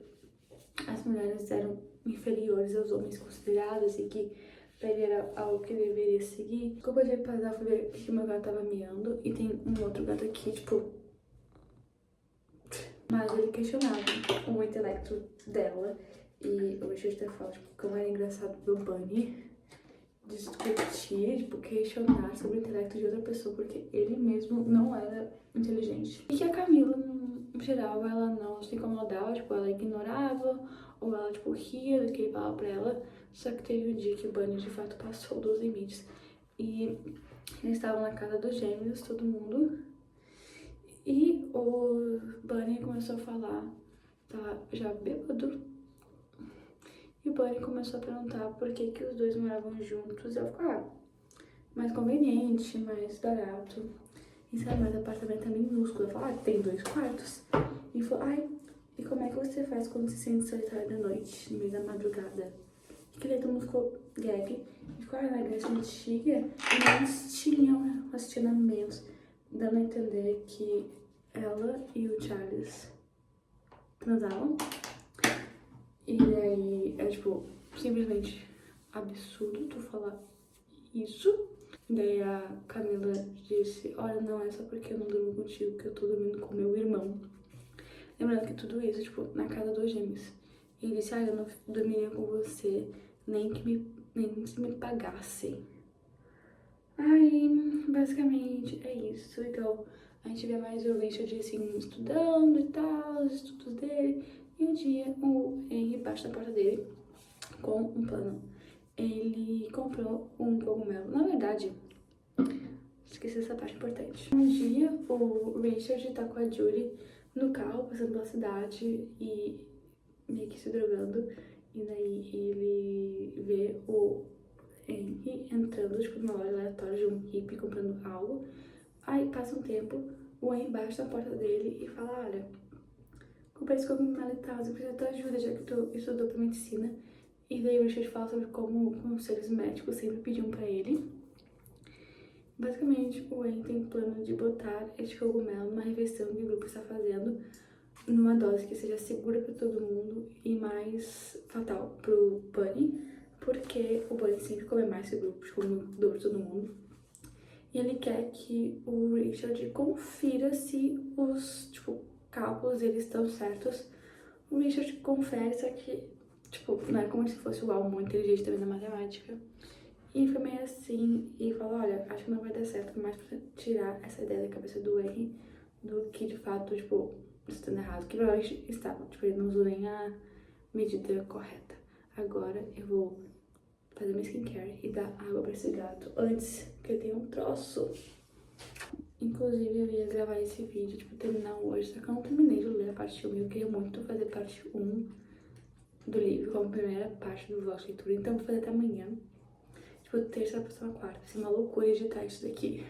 as mulheres eram inferiores aos homens considerados e que pra ele era algo que deveria seguir. Desculpa de passar, fui ver que o meu gato tava miando e tem um outro gato aqui, tipo... Mas ele questionava o intelecto dela e o Richard até fala, tipo, como era engraçado ver o Bunny discutir, tipo, questionar sobre o intelecto de outra pessoa, porque ele mesmo não era inteligente. E que a Camila, no geral, ela não se incomodava, tipo, ela ignorava, ou ela, tipo, ria do que ele falava pra ela, só que teve um dia que o Bunny, de fato, passou dos limites. E eles estavam na casa dos gêmeos, todo mundo, e o Bunny começou a falar, tá já bêbado, e o Bunny começou a perguntar por que que os dois moravam juntos. Eu fico, mais conveniente, mais barato. E sabe, mas o apartamento é minúsculo. Eu falo, tem 2 quartos. E falou, e como é que você faz quando se sente solitário da noite, no meio da madrugada? E que daí todo mundo ficou gag. E ficou, na Grécia Antiga, eles tinham relacionamentos, dando a entender que ela e o Charles transavam. E daí é, tipo, simplesmente absurdo tu falar isso. Daí a Camila disse, olha, não é só porque eu não durmo contigo que eu tô dormindo com meu irmão. Lembrando que tudo isso, tipo, na casa dos gêmeos. E ele disse, eu não dormiria com você nem se me pagassem. Aí, basicamente, é isso. Então, a gente vê mais o Richard, assim, estudando e tal, os estudos dele. E um dia, o Henry bate na porta dele com um plano. Ele comprou um cogumelo. Na verdade, esqueci essa parte importante. Um dia, o Richard tá com a Judy no carro, passando pela cidade e meio que se drogando. E daí ele vê o Henry entrando, tipo, numa loja aleatória de um hippie comprando algo. Aí passa um tempo, o Henry bate na porta dele e fala, olha, comprei esse cogumelo e tal, eu preciso da tua ajuda, já que tu estudou pra medicina. E daí o Richard fala sobre como conselhos médicos sempre pediam pra ele. Basicamente, o Henry tem plano de botar este cogumelo numa refeição que o grupo está fazendo, numa dose que seja segura para todo mundo e mais fatal pro Bunny, porque o Bunny sempre come mais que o grupo, come o dobro de todo mundo. E ele quer que o Richard confira se os, tipo, cálculos dele estão certos. O Richard confere, só que, tipo, não é como se fosse o Al muito inteligente também na matemática. E foi meio assim, e falou, olha, acho que não vai dar certo, mais pra tirar essa ideia da cabeça do Henry do que de fato, tipo, estando errado, que provavelmente estava, tipo, ele não usou nem a medida correta. Agora eu vou fazer minha skincare e dar água pra esse gato antes que ele tenha um troço. Inclusive, eu ia gravar esse vídeo, tipo, terminar hoje, só que eu não terminei de ler a parte 1 e eu queria muito fazer parte 1 do livro como primeira parte do vlog de leitura, então eu vou fazer até amanhã. Tipo, terça, próxima quarta. Vai ser uma loucura editar isso daqui.